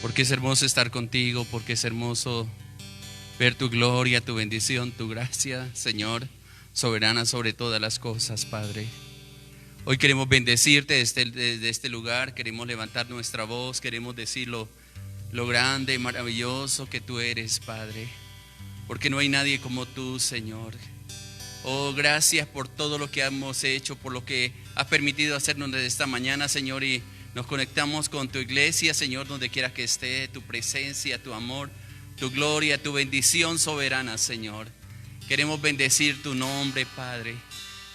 porque es hermoso estar contigo, porque es hermoso ver tu gloria, tu bendición, tu gracia, Señor, soberana sobre todas las cosas, Padre. Hoy queremos bendecirte desde este lugar, queremos levantar nuestra voz, queremos decir lo grande y maravilloso que tú eres, Padre, porque no hay nadie como tú, Señor. Oh, gracias por todo lo que hemos hecho, por lo que has permitido hacernos desde esta mañana, Señor, y nos conectamos con tu iglesia, Señor, donde quiera que esté, tu presencia, tu amor, tu gloria, tu bendición soberana, Señor. Queremos bendecir tu nombre, Padre.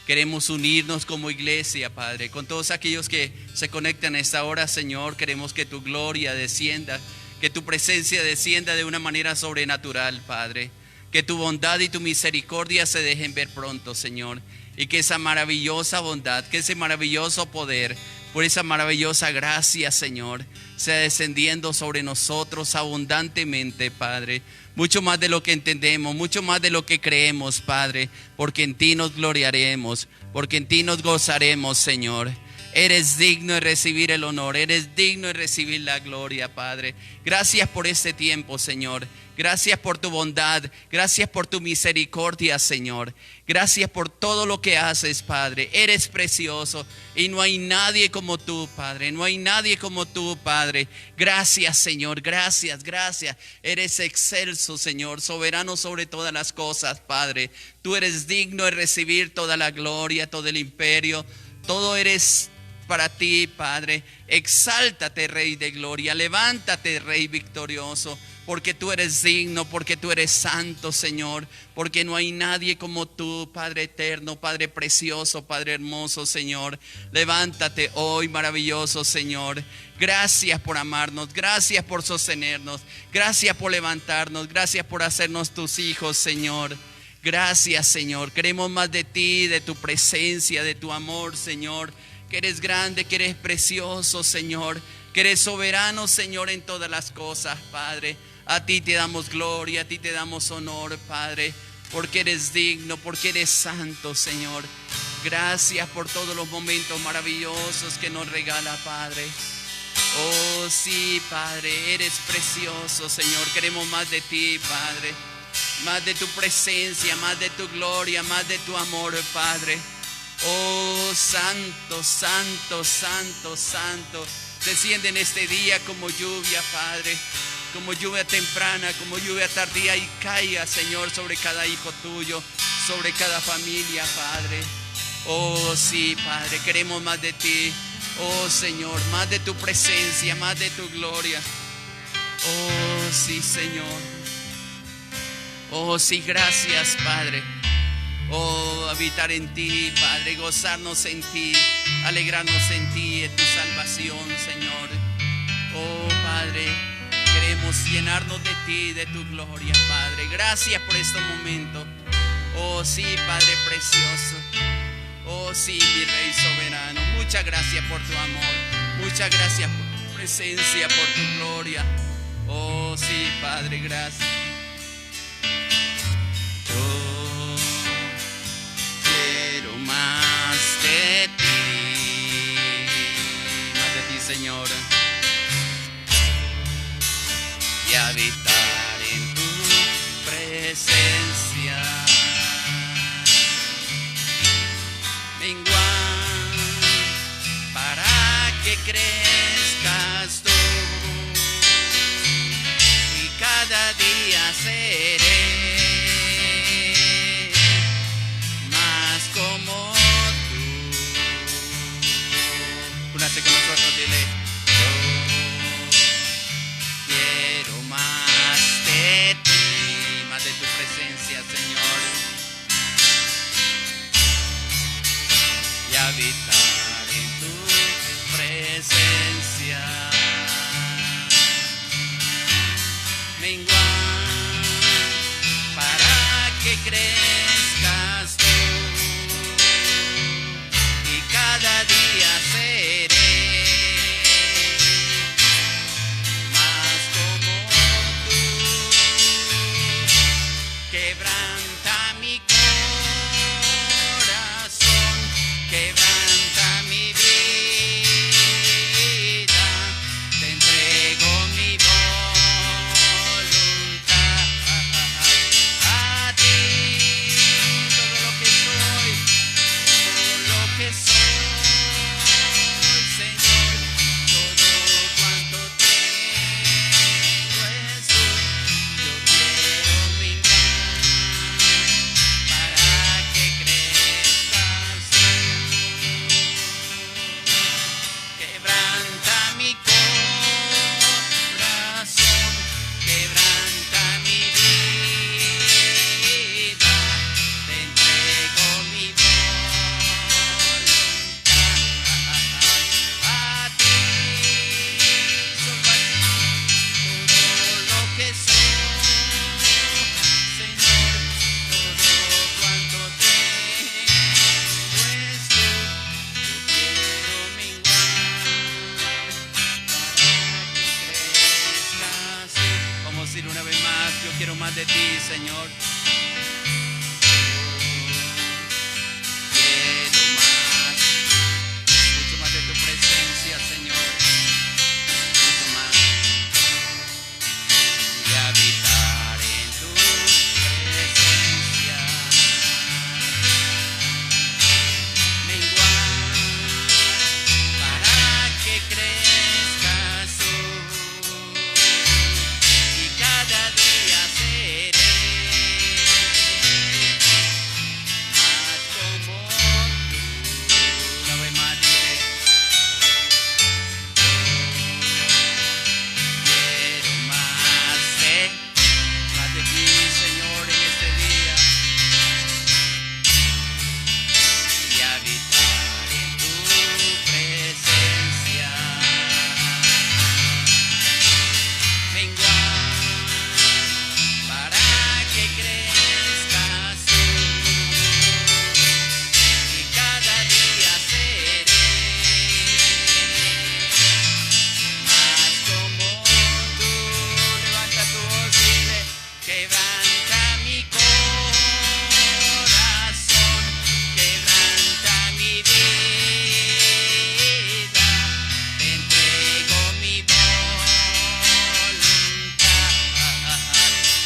Queremos unirnos como iglesia, Padre, con todos aquellos que se conectan a esta hora, Señor. Queremos que tu gloria descienda, que tu presencia descienda de una manera sobrenatural, Padre. Que tu bondad y tu misericordia se dejen ver pronto, Señor. Y que esa maravillosa bondad, que ese maravilloso poder, por esa maravillosa gracia, Señor, sea descendiendo sobre nosotros abundantemente, Padre. Mucho más de lo que entendemos, mucho más de lo que creemos, Padre. Porque en ti nos gloriaremos, porque en ti nos gozaremos, Señor. Eres digno de recibir el honor, eres digno de recibir la gloria, Padre. Gracias por este tiempo, Señor. Gracias por tu bondad, gracias por tu misericordia, Señor. Gracias por todo lo que haces, Padre. Eres precioso y no hay nadie como tú, Padre. No hay nadie como tú, Padre. Gracias, Señor, gracias, gracias. Eres excelso, Señor, soberano sobre todas las cosas, Padre. Tú eres digno de recibir toda la gloria, todo el imperio. Todo eres para ti, Padre. Exáltate, Rey de gloria. Levántate, Rey victorioso. Porque tú eres digno, porque tú eres santo, Señor. Porque no hay nadie como tú, Padre eterno, Padre precioso, Padre hermoso, Señor. Levántate hoy, maravilloso, Señor. Gracias por amarnos, gracias por sostenernos, gracias por levantarnos, gracias por hacernos tus hijos, Señor. Gracias, Señor. Queremos más de ti, de tu presencia, de tu amor, Señor. Que eres grande, que eres precioso, Señor. Que eres soberano, Señor, en todas las cosas, Padre. A ti te damos gloria, a ti te damos honor, Padre. Porque eres digno, porque eres santo, Señor. Gracias por todos los momentos maravillosos que nos regala, Padre. Oh, sí, Padre, eres precioso, Señor. Queremos más de ti, Padre. Más de tu presencia, más de tu gloria, más de tu amor, Padre. Oh, santo, santo, santo, santo. Desciende en este día como lluvia, Padre. Como lluvia temprana, como lluvia tardía. Y caiga, Señor, sobre cada hijo tuyo, sobre cada familia, Padre. Oh, sí, Padre, queremos más de ti. Oh, Señor, más de tu presencia, más de tu gloria. Oh, sí, Señor. Oh, sí, gracias, Padre. Oh, habitar en ti, Padre, gozarnos en ti, alegrarnos en ti, en tu salvación, Señor. Oh, Padre, queremos llenarnos de ti, de tu gloria, Padre. Gracias por este momento. Oh, sí, Padre precioso. Oh, sí, mi Rey soberano. Muchas gracias por tu amor. Muchas gracias por tu presencia, por tu gloria. Oh, sí, Padre, gracias. Más de ti, Señor, y habitar en tu presencia, menguar para que crezcas tú, y cada día seré como tú. Únase con nosotros, dile: yo quiero más de ti, más de tu presencia, Señor, y habitar en tu presencia, menguar para que crezcas tú. Cada día seré más como tú. Quebranta mi corazón, quebranta mi vida. Te entrego mi voz. decir una vez más, yo quiero más de ti, Señor. Quiero más, mucho más de tu presencia, Señor. Mucho más. Y habitar en tu presencia. Menguar para que crezcas tú. Y cada día seré más como tú. Una vez más diré, quiero más de ti, Señor, en este día. Y habitar en tu presencia. Menguar para que crezcas tú. Y cada día seré más como tú. Levanta tu voz y dile, quebranta mi corazón, quebranta mi vida, te entrego mi voluntad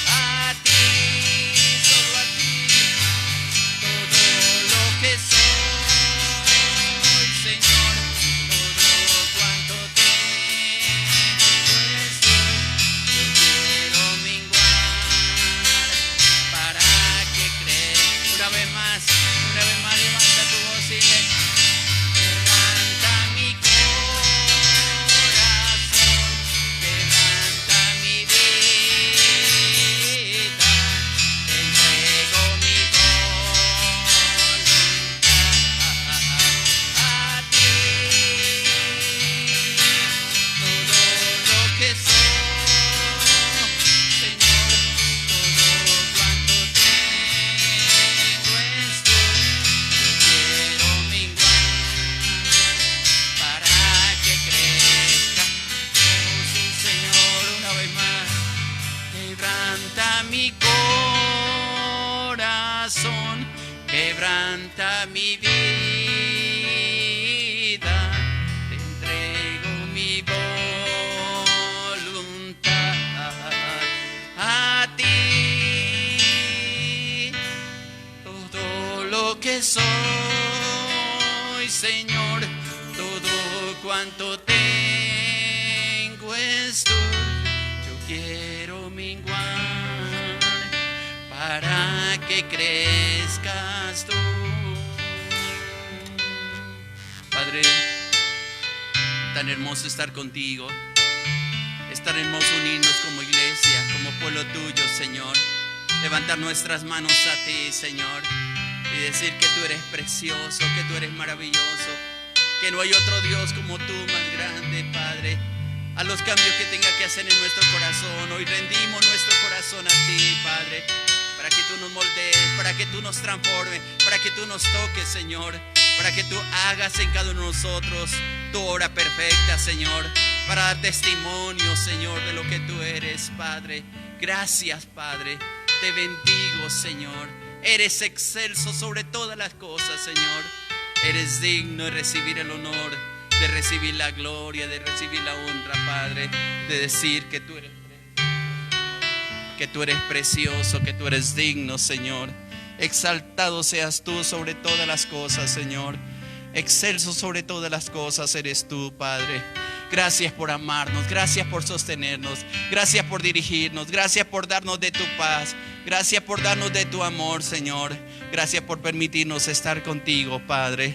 a ti, solo a ti, todo lo que soy, Señor, todo cuanto tengo es tuyo. Yo quiero menguar para que crezca. Una vez más, levanta tu voz y le quebranta mi corazón, quebranta mi vida, te entrego mi voluntad a ti, todo lo que soy, Señor, todo cuanto tengo es tuyo. Yo quiero menguar para que crezca. Oh, sí, Señor, una vez más. Quebranta mi corazón, quebranta mi vida, te entrego mi voluntad a ti, todo lo que soy, Señor, todo cuanto tengo es tuyo. Yo quiero menguar para que crezcas tú. Padre, tan hermoso estar contigo, es tan hermoso unirnos como iglesia, como pueblo tuyo, Señor. Levantar nuestras manos a ti, Señor, y decir que tú eres precioso, que tú eres maravilloso, que no hay otro Dios como tú más grande, Padre. A los cambios que tenga que hacer en nuestro corazón, hoy rendimos nuestro corazón a ti, Padre, para que tú nos moldees, para que tú nos transformes, para que tú nos toques, Señor, para que tú hagas en cada uno de nosotros tu obra perfecta, Señor, para dar testimonio, Señor, de lo que tú eres, Padre. Gracias, Padre, te bendigo, Señor. Eres excelso sobre todas las cosas, Señor. Eres digno de recibir el honor, de recibir la gloria, de recibir la honra, Padre, de decir que tú eres precioso, que tú eres digno, Señor. Exaltado seas tú sobre todas las cosas, Señor. Excelso sobre todas las cosas eres tú, Padre. Gracias por amarnos, gracias por sostenernos, gracias por dirigirnos, gracias por darnos de tu paz, gracias por darnos de tu amor, Señor. Gracias por permitirnos estar contigo, Padre.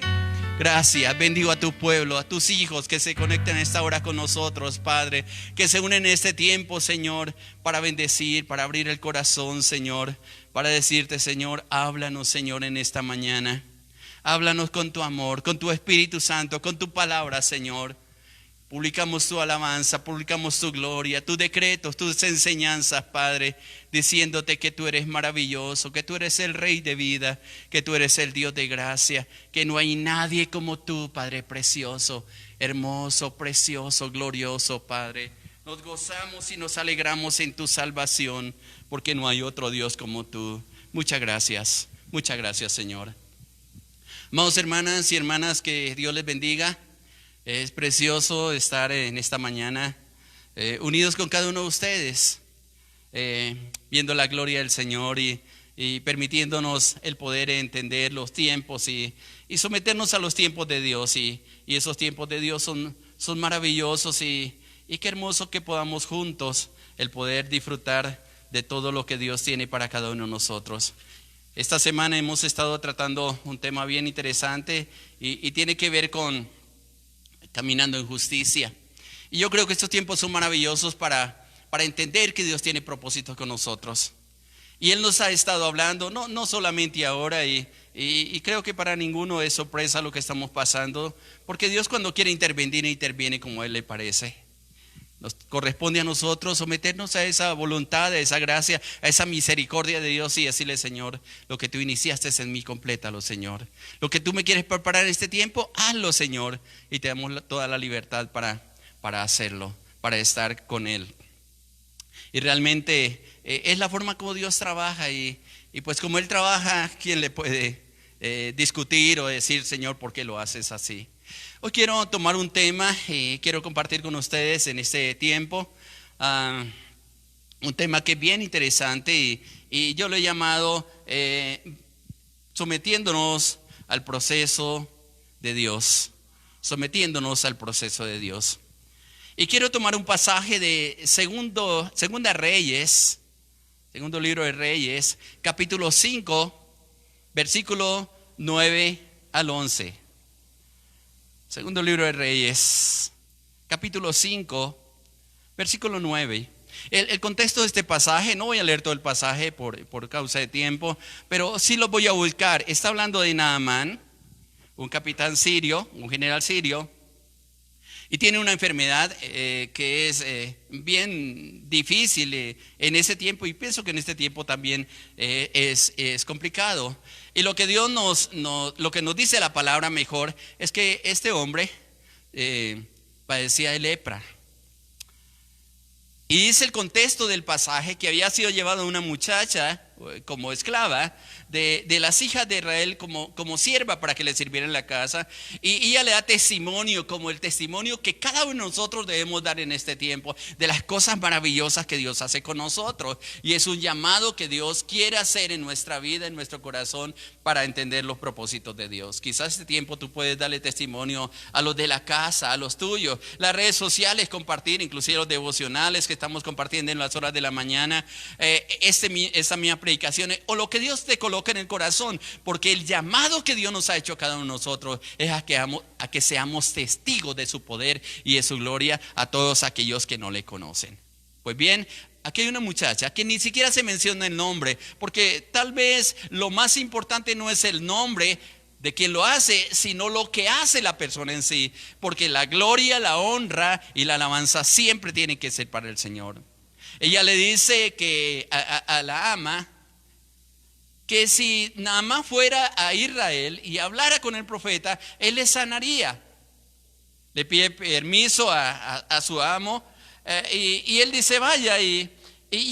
Gracias, bendigo a tu pueblo, a tus hijos que se conectan a esta hora con nosotros, Padre, que se unen en este tiempo, Señor, para bendecir, para abrir el corazón, Señor, para decirte, Señor, háblanos, Señor, en esta mañana. Háblanos con tu amor, con tu Espíritu Santo, con tu palabra, Señor. Publicamos tu alabanza, publicamos tu gloria, tus decretos, tus enseñanzas, Padre, diciéndote que tú eres maravilloso, que tú eres el Rey de vida, que tú eres el Dios de gracia, que no hay nadie como tú, Padre precioso, hermoso, precioso, glorioso, Padre. Nos gozamos y nos alegramos en tu salvación, porque no hay otro Dios como tú. Muchas gracias, Señor. Amados hermanas y hermanas, que Dios les bendiga. Es precioso estar en esta mañana unidos con cada uno de ustedes, viendo la gloria del Señor y permitiéndonos el poder entender los tiempos y someternos a los tiempos de Dios. Y esos tiempos de Dios son maravillosos y qué hermoso que podamos juntos el poder disfrutar de todo lo que Dios tiene para cada uno de nosotros. Esta semana hemos estado tratando un tema bien interesante y tiene que ver con caminando en justicia. Y yo creo que estos tiempos son maravillosos para entender que Dios tiene propósitos con nosotros. Y Él nos ha estado hablando, no solamente ahora, y creo que para ninguno es sorpresa lo que estamos pasando, porque Dios cuando quiere intervenir, interviene como a Él le parece. Nos corresponde a nosotros someternos a esa voluntad, a esa gracia, a esa misericordia de Dios y decirle: Señor, lo que tú iniciaste en mí, complétalo, Señor. Lo que tú me quieres preparar en este tiempo, hazlo, Señor. Y te damos toda la libertad para hacerlo, para estar con Él. Y realmente es la forma como Dios trabaja y pues como Él trabaja, ¿quién le puede discutir o decir: Señor, ¿por qué lo haces así? Hoy quiero tomar un tema y quiero compartir con ustedes en este tiempo un tema que es bien interesante y yo lo he llamado sometiéndonos al proceso de Dios. Sometiéndonos al proceso de Dios. Y quiero tomar un pasaje de segundo libro de Reyes, capítulo 5, versículo 9 al 11. Segundo libro de Reyes, capítulo 5, versículo 9. El contexto de este pasaje, no voy a leer todo el pasaje por causa de tiempo, pero sí lo voy a buscar. Está hablando de Naamán, un capitán sirio, un general sirio, y tiene una enfermedad que es bien difícil en ese tiempo, y pienso que en este tiempo también es complicado. Y lo que Dios lo que nos dice la palabra mejor es que este hombre padecía de lepra. Y dice el contexto del pasaje que había sido llevado a una muchacha como esclava de las hijas de Israel como sierva para que le sirviera en la casa, y ella le da testimonio, como el testimonio que cada uno de nosotros debemos dar en este tiempo, de las cosas maravillosas que Dios hace con nosotros. Y es un llamado que Dios quiere hacer en nuestra vida, en nuestro corazón, para entender los propósitos de Dios. Quizás este tiempo tú puedes darle testimonio a los de la casa, a los tuyos, las redes sociales, compartir, inclusive los devocionales que estamos compartiendo en las horas de la mañana, esta mía predicación, o lo que Dios te coloca en el corazón, porque el llamado que Dios nos ha hecho a cada uno de nosotros es a que seamos testigos de su poder y de su gloria a todos aquellos que no le conocen. Pues bien, aquí hay una muchacha que ni siquiera se menciona el nombre, porque tal vez lo más importante no es el nombre de quien lo hace, sino lo que hace la persona en sí, porque la gloria, la honra y la alabanza siempre tienen que ser para el Señor. Ella le dice que a la ama que si Naamán fuera a Israel y hablara con el profeta, él le sanaría. Le pide permiso a su amo y él dice: vaya. Y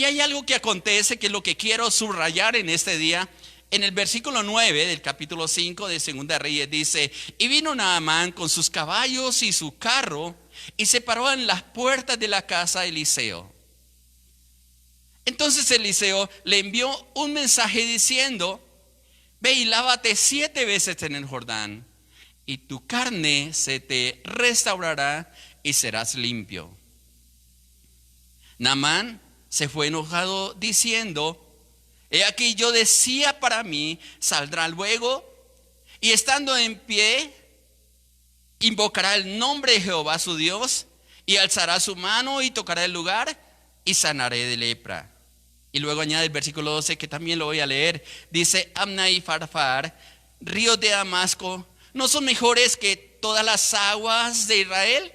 hay algo que acontece, que es lo que quiero subrayar en este día. En el versículo 9 del capítulo 5 de Segunda Reyes dice: y vino Naamán con sus caballos y su carro y se paró en las puertas de la casa de Eliseo. Entonces Eliseo le envió un mensaje diciendo: ve y lávate 7 veces en el Jordán, y tu carne se te restaurará y serás limpio. Naamán se fue enojado diciendo: he aquí, yo decía para mí, saldrá luego y estando en pie invocará el nombre de Jehová su Dios y alzará su mano y tocará el lugar y sanaré de lepra. Y luego añade el versículo 12, que también lo voy a leer. Dice: Amna y Farfar, ríos de Damasco, ¿no son mejores que todas las aguas de Israel?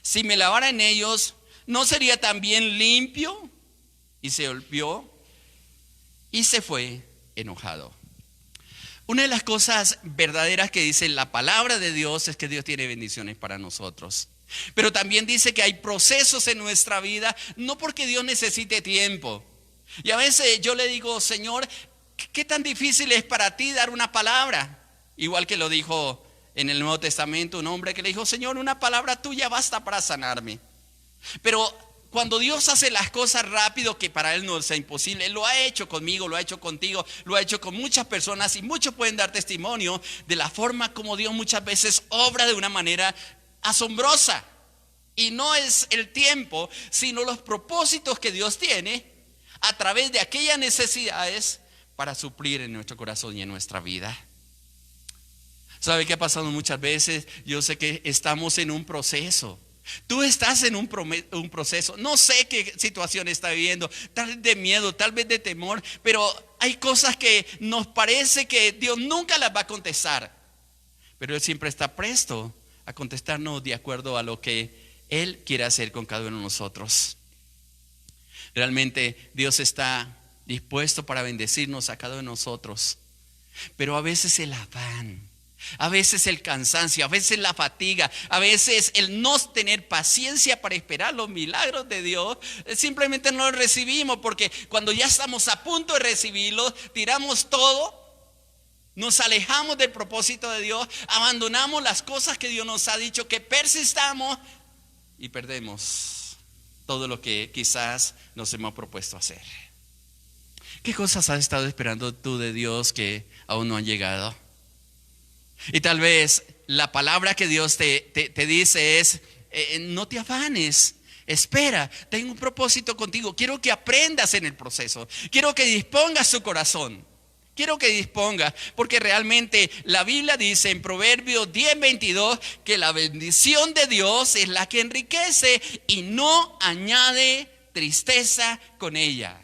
Si me lavara en ellos, ¿no sería también limpio? Y se volvió y se fue enojado. Una de las cosas verdaderas que dice la palabra de Dios es que Dios tiene bendiciones para nosotros. Pero también dice que hay procesos en nuestra vida, no porque Dios necesite tiempo. Y a veces yo le digo, Señor, ¿qué tan difícil es para ti dar una palabra? Igual que lo dijo en el Nuevo Testamento un hombre que le dijo, Señor, una palabra tuya basta para sanarme. Pero cuando Dios hace las cosas rápido, que para Él no sea imposible, Él lo ha hecho conmigo, lo ha hecho contigo, lo ha hecho con muchas personas, y muchos pueden dar testimonio de la forma como Dios muchas veces obra de una manera asombrosa. Y no es el tiempo, sino los propósitos que Dios tiene a través de aquellas necesidades para suplir en nuestro corazón y en nuestra vida. ¿Sabe qué ha pasado muchas veces? Yo sé que estamos en un proceso. Tú estás en un proceso. No sé qué situación está viviendo, tal vez de miedo, tal vez de temor, pero hay cosas que nos parece que Dios nunca las va a contestar. Pero Él siempre está presto a contestarnos de acuerdo a lo que Él quiere hacer con cada uno de nosotros. Realmente Dios está dispuesto para bendecirnos a cada uno de nosotros. Pero a veces el afán, a veces el cansancio, a veces la fatiga, a veces el no tener paciencia para esperar los milagros de Dios, simplemente no los recibimos, porque cuando ya estamos a punto de recibirlos, tiramos todo, nos alejamos del propósito de Dios, abandonamos las cosas que Dios nos ha dicho que persistamos y perdemos todo lo que quizás nos hemos propuesto hacer. ¿Qué cosas has estado esperando tú de Dios que aún no han llegado? Y tal vez la palabra que Dios te dice es, no te afanes, espera, tengo un propósito contigo, quiero que aprendas en el proceso, quiero que dispongas tu corazón, quiero que dispongas, porque realmente la Biblia dice en Proverbios 10:22 que la bendición de Dios es la que enriquece y no añade tristeza con ella.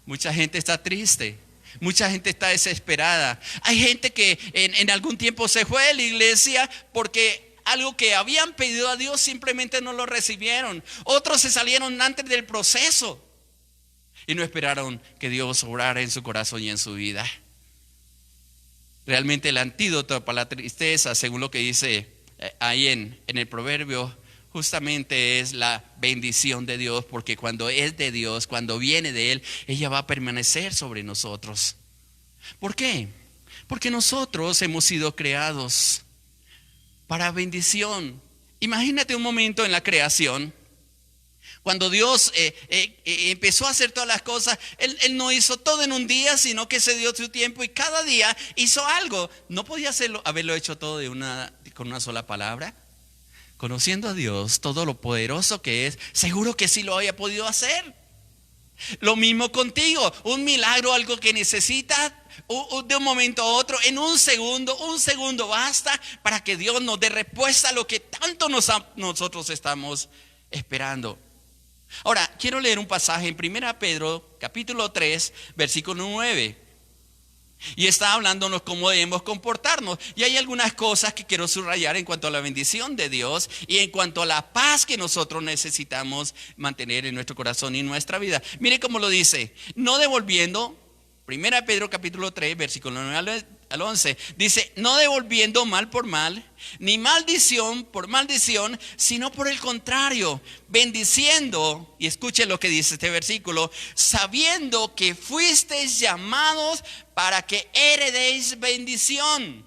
Mucha gente está triste. Mucha gente está desesperada. Hay gente que en algún tiempo se fue de la iglesia porque algo que habían pedido a Dios simplemente no lo recibieron. Otros se salieron antes del proceso y no esperaron que Dios obrara en su corazón y en su vida. Realmente el antídoto para la tristeza, según lo que dice ahí en el proverbio, justamente es la bendición de Dios, porque cuando es de Dios, cuando viene de Él, ella va a permanecer sobre nosotros. ¿Por qué? Porque nosotros hemos sido creados para bendición. Imagínate un momento en la creación, cuando Dios empezó a hacer todas las cosas, Él no hizo todo en un día, sino que se dio su tiempo y cada día hizo algo. ¿No podía haberlo hecho todo con una sola palabra? Conociendo a Dios, todo lo poderoso que es, seguro que sí lo había podido hacer. Lo mismo contigo, un milagro, algo que necesitas de un momento a otro, en un segundo basta para que Dios nos dé respuesta a lo que tanto nosotros estamos esperando. Ahora, quiero leer un pasaje en 1 Pedro, capítulo 3, versículo 9. Y está hablándonos cómo debemos comportarnos. Y hay algunas cosas que quiero subrayar en cuanto a la bendición de Dios y en cuanto a la paz que nosotros necesitamos mantener en nuestro corazón y en nuestra vida. Mire cómo lo dice: no devolviendo, 1 Pedro capítulo 3, versículo 9 al 11, dice: no devolviendo mal por mal, ni maldición por maldición, sino por el contrario, bendiciendo. Y escuche lo que dice este versículo: sabiendo que fuisteis llamados para que heredéis bendición.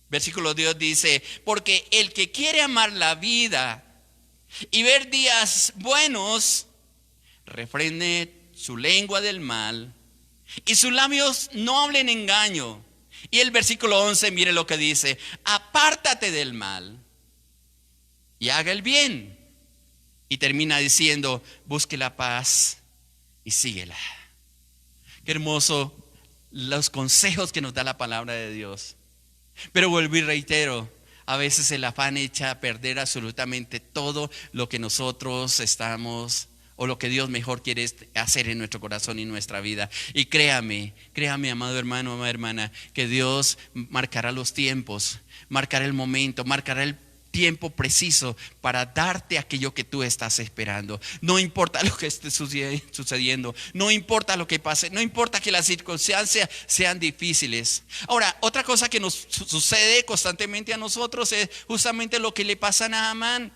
Versículo 10 dice: porque el que quiere amar la vida y ver días buenos, refrene su lengua del mal y sus labios no hablen engaño. Y el versículo 11, mire lo que dice: apártate del mal y haga el bien. Y termina diciendo: busque la paz y síguela. Qué hermoso los consejos que nos da la palabra de Dios. Pero vuelvo y reitero, a veces el afán echa a perder absolutamente todo lo que nosotros estamos, o lo que Dios mejor quiere hacer en nuestro corazón y nuestra vida. Y créame, amado hermano, amada hermana, que Dios marcará los tiempos, marcará el momento, marcará tiempo preciso para darte aquello que tú estás esperando. No importa lo que esté sucediendo, no importa lo que pase, no importa que las circunstancias sean difíciles. Ahora, otra cosa que nos sucede constantemente a nosotros es justamente lo que le pasa a Naamán.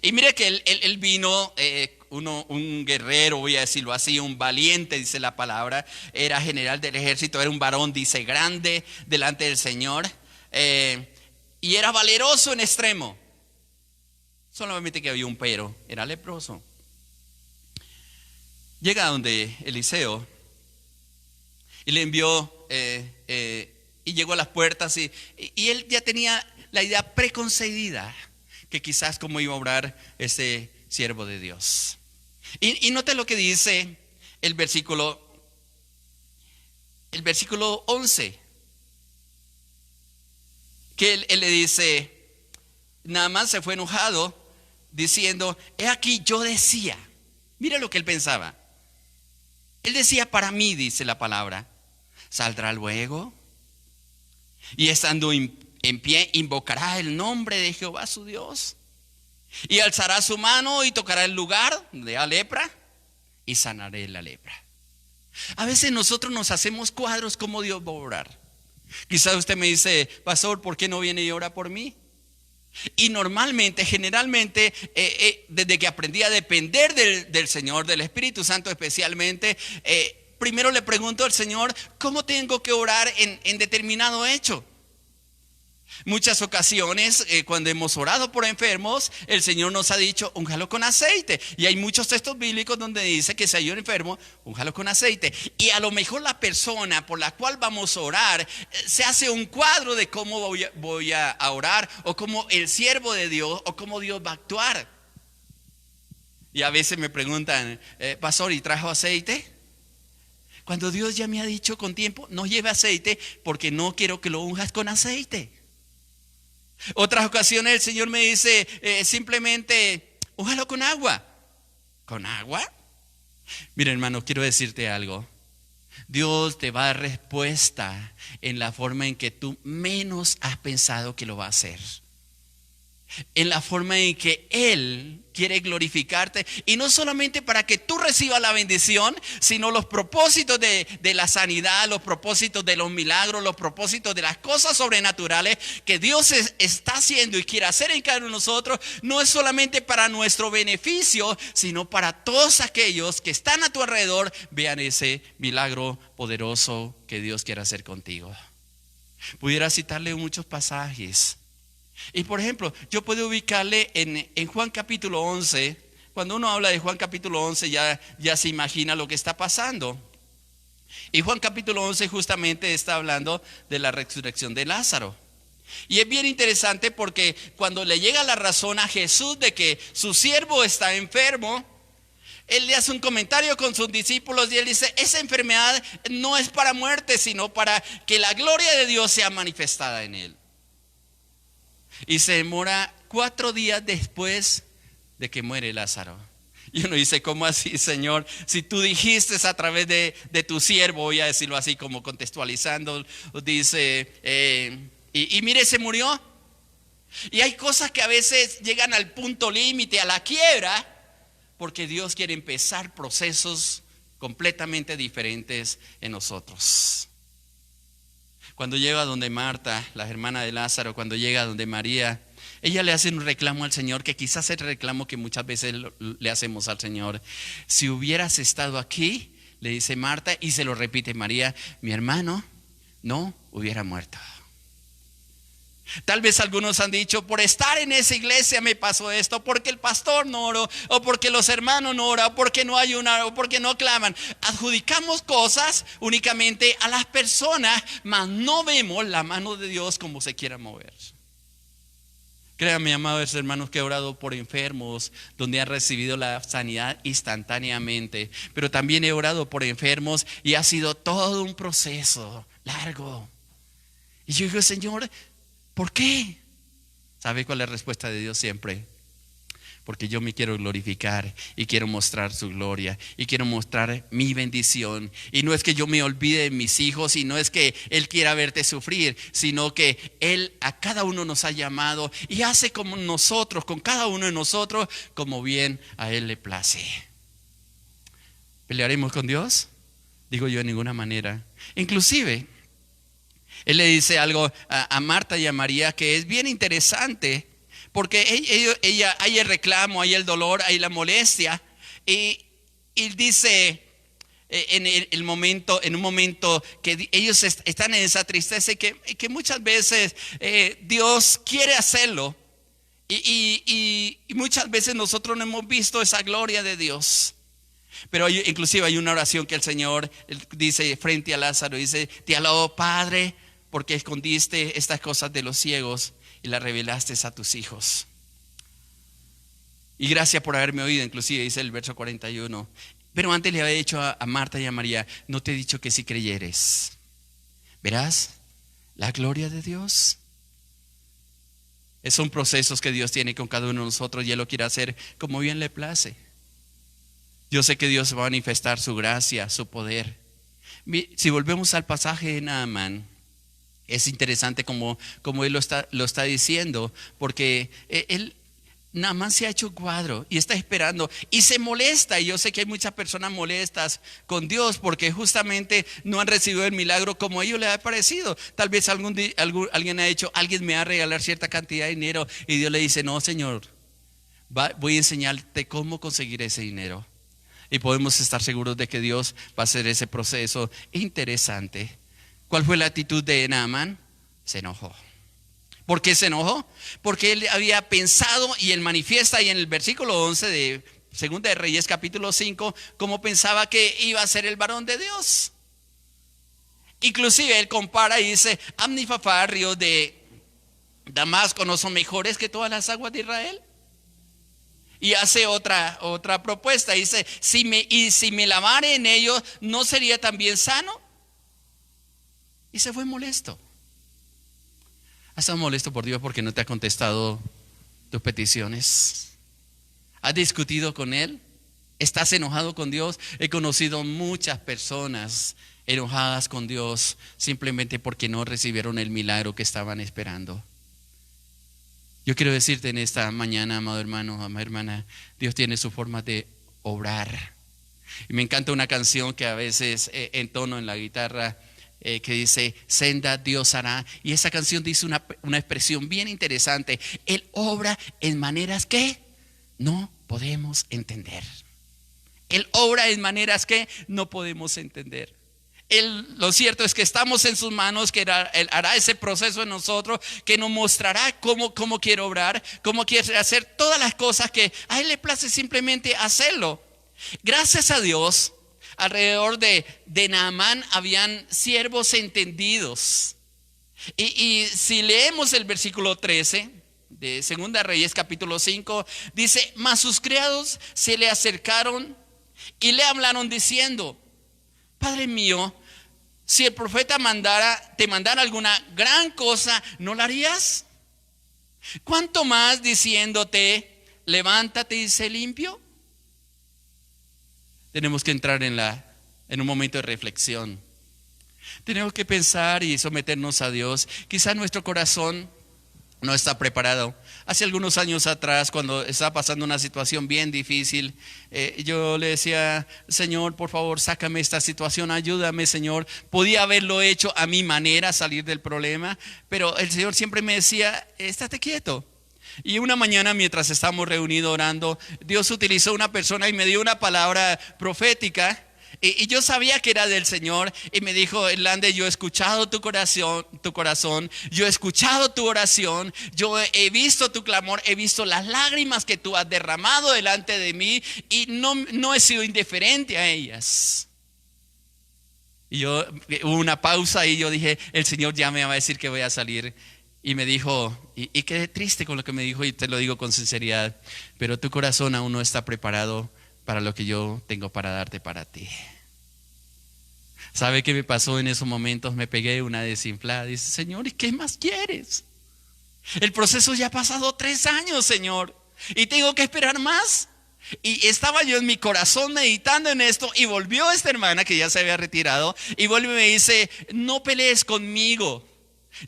Y mire que él vino, un guerrero, voy a decirlo así, un valiente, dice la palabra. Era general del ejército, era un varón, dice, grande delante del Señor. Y era valeroso en extremo. Solamente que había un pero, era leproso. Llega donde Eliseo y le envió, y llegó a las puertas y él ya tenía la idea preconcebida que quizás cómo iba a obrar ese siervo de Dios. Y note lo que dice el versículo 11, que él le dice, Naamán se fue enojado diciendo, he aquí yo decía, mira lo que él pensaba. Él decía, para mí, dice la palabra, saldrá luego y estando en pie invocará el nombre de Jehová su Dios y alzará su mano y tocará el lugar de la lepra y sanaré la lepra. A veces nosotros nos hacemos cuadros como Dios va a orar. Quizás usted me dice, pastor, ¿por qué no viene y ora por mí? Y normalmente, generalmente, desde que aprendí a depender del Señor, del Espíritu Santo especialmente, primero le pregunto al Señor, ¿cómo tengo que orar en determinado hecho? Muchas ocasiones, cuando hemos orado por enfermos, el Señor nos ha dicho, úngalo con aceite. Y hay muchos textos bíblicos donde dice que si hay un enfermo, úngalo con aceite. Y a lo mejor la persona por la cual vamos a orar se hace un cuadro de cómo voy a orar, o cómo el siervo de Dios, o cómo Dios va a actuar. Y a veces me preguntan, pastor, ¿y trajo aceite? Cuando Dios ya me ha dicho con tiempo, no lleve aceite porque no quiero que lo unjas con aceite. Otras ocasiones el Señor me dice simplemente, úngalo con agua. ¿Con agua? Mira, hermano, quiero decirte algo. Dios te va a dar respuesta en la forma en que tú menos has pensado que lo va a hacer. En la forma en que Él quiere glorificarte, y no solamente para que tú recibas la bendición, sino los propósitos de la sanidad, los propósitos de los milagros, los propósitos de las cosas sobrenaturales que Dios está haciendo y quiere hacer en cada uno de nosotros. No es solamente para nuestro beneficio, sino para todos aquellos que están a tu alrededor vean ese milagro poderoso que Dios quiere hacer contigo. Pudiera citarle muchos pasajes. Y por ejemplo, yo puedo ubicarle en Juan capítulo 11. Cuando uno habla de Juan capítulo 11 ya se imagina lo que está pasando. Y Juan capítulo 11 justamente está hablando de la resurrección de Lázaro. Y es bien interesante porque cuando le llega la razón a Jesús de que su siervo está enfermo, Él le hace un comentario con sus discípulos y él dice, esa enfermedad no es para muerte, sino para que la gloria de Dios sea manifestada en él. Y se demora 4 días después de que muere Lázaro. Y uno dice, ¿cómo así, Señor? Si tú dijiste a través de tu siervo, voy a decirlo así como contextualizando, dice, y mire, se murió. Y hay cosas que a veces llegan al punto límite, a la quiebra, porque Dios quiere empezar procesos completamente diferentes en nosotros. Cuando llega donde Marta, la hermana de Lázaro, cuando llega donde María, ella le hace un reclamo al Señor, que quizás es el reclamo que muchas veces le hacemos al Señor. Si hubieras estado aquí, le dice Marta, y se lo repite María, mi hermano no hubiera muerto. Tal vez algunos han dicho, por estar en esa iglesia me pasó esto, porque el pastor no oró, o porque los hermanos no oran, o porque no ayunan, o porque no claman. Adjudicamos cosas únicamente a las personas, mas no vemos la mano de Dios como se quiera mover. Créanme, amados hermanos, que he orado por enfermos donde han recibido la sanidad instantáneamente, pero también he orado por enfermos y ha sido todo un proceso largo. Y yo digo, Señor, ¿por qué? ¿Sabe cuál es la respuesta de Dios siempre? porque yo me quiero glorificar y quiero mostrar su gloria y quiero mostrar mi bendición. Y no es que yo me olvide de mis hijos y no es que Él quiera verte sufrir, sino que Él a cada uno nos ha llamado y hace como nosotros, con cada uno de nosotros, como bien a Él le place. ¿Pelearemos con Dios? Digo yo, en ninguna manera. Inclusive, Él le dice algo a Marta y a María que es bien interesante, porque ella hay el reclamo, hay el dolor, hay la molestia, y dice en un momento que ellos están en esa tristeza y que muchas veces Dios quiere hacerlo, y muchas veces nosotros no hemos visto esa gloria de Dios. Pero inclusive hay una oración que el Señor dice frente a Lázaro, dice: te alabo, Padre, porque escondiste estas cosas de los ciegos y las revelaste a tus hijos. Y gracias por haberme oído. Inclusive dice el verso 41. Pero antes le había dicho a Marta y a María: no te he dicho que si creyeres, verás la gloria de Dios. Son procesos que Dios tiene con cada uno de nosotros y Él lo quiere hacer como bien le place. Yo sé que Dios va a manifestar su gracia, su poder. Si volvemos al pasaje de Naamán, es interesante como él lo está diciendo, porque Naamán se ha hecho cuadro y está esperando y se molesta. Y yo sé que hay muchas personas molestas con Dios porque justamente no han recibido el milagro como a ellos les ha parecido. Tal vez alguien ha dicho: alguien me va a regalar cierta cantidad de dinero, y Dios le dice: no, Señor, voy a enseñarte cómo conseguir ese dinero. Y podemos estar seguros de que Dios va a hacer ese proceso interesante. ¿Cuál fue la actitud de Naamán? Se enojó. ¿Por qué se enojó? Porque él había pensado, y él manifiesta ahí en el versículo 11 de Segunda de Reyes capítulo 5, como pensaba que iba a ser el varón de Dios. Inclusive él compara y dice: Amni Fafá, ríos de Damasco, ¿no son mejores que todas las aguas de Israel? Y hace otra propuesta, dice: si me lavare en ellos, ¿no sería también sano? Y se fue molesto. ¿Has estado molesto por Dios porque no te ha contestado tus peticiones? ¿Has discutido con Él? ¿Estás enojado con Dios? He conocido muchas personas enojadas con Dios simplemente porque no recibieron el milagro que estaban esperando. Yo quiero decirte en esta mañana, amado hermano, amada hermana, Dios tiene su forma de obrar. Y me encanta una canción que a veces entono en la guitarra, que dice: senda Dios hará. Y esa canción dice una expresión bien interesante: Él obra en maneras que no podemos entender. Él obra en maneras que no podemos entender. Lo cierto es que estamos en sus manos, que Él hará ese proceso en nosotros, que nos mostrará cómo quiere obrar, cómo quiere hacer todas las cosas que a Él le place simplemente hacerlo. Gracias a Dios, alrededor de Naamán habían siervos entendidos. Y si leemos el versículo 13 de Segunda Reyes capítulo 5, dice: mas sus criados se le acercaron y le hablaron diciendo: Padre mío, si el profeta te mandara alguna gran cosa, ¿no la harías? ¿Cuánto más diciéndote: levántate y sé limpio? Tenemos que entrar en un momento de reflexión. Tenemos que pensar y someternos a Dios. Quizá nuestro corazón no está preparado. Hace algunos años atrás, cuando estaba pasando una situación bien difícil, yo le decía: Señor, por favor, sácame esta situación, ayúdame, Señor. Podía haberlo hecho a mi manera, salir del problema, pero el Señor siempre me decía: estate quieto. Y una mañana, mientras estábamos reunidos orando, Dios utilizó una persona y me dio una palabra profética. Y yo sabía que era del Señor, y me dijo: Hernández, yo he escuchado tu corazón, yo he escuchado tu oración, yo he visto tu clamor, he visto las lágrimas que tú has derramado delante de mí, y no he sido indiferente a ellas. Y hubo una pausa y yo dije: el Señor ya me va a decir que voy a salir. Y me dijo, y quedé triste con lo que me dijo, y te lo digo con sinceridad: pero tu corazón aún no está preparado para lo que yo tengo para darte para ti. ¿Sabe qué me pasó en esos momentos? Me pegué una desinflada. Dice: Señor, ¿y qué más quieres? El proceso ya ha pasado 3 años, Señor. y tengo que esperar más. Y estaba yo en mi corazón meditando en esto, y volvió esta hermana que ya se había retirado y vuelve y me dice: no pelees conmigo,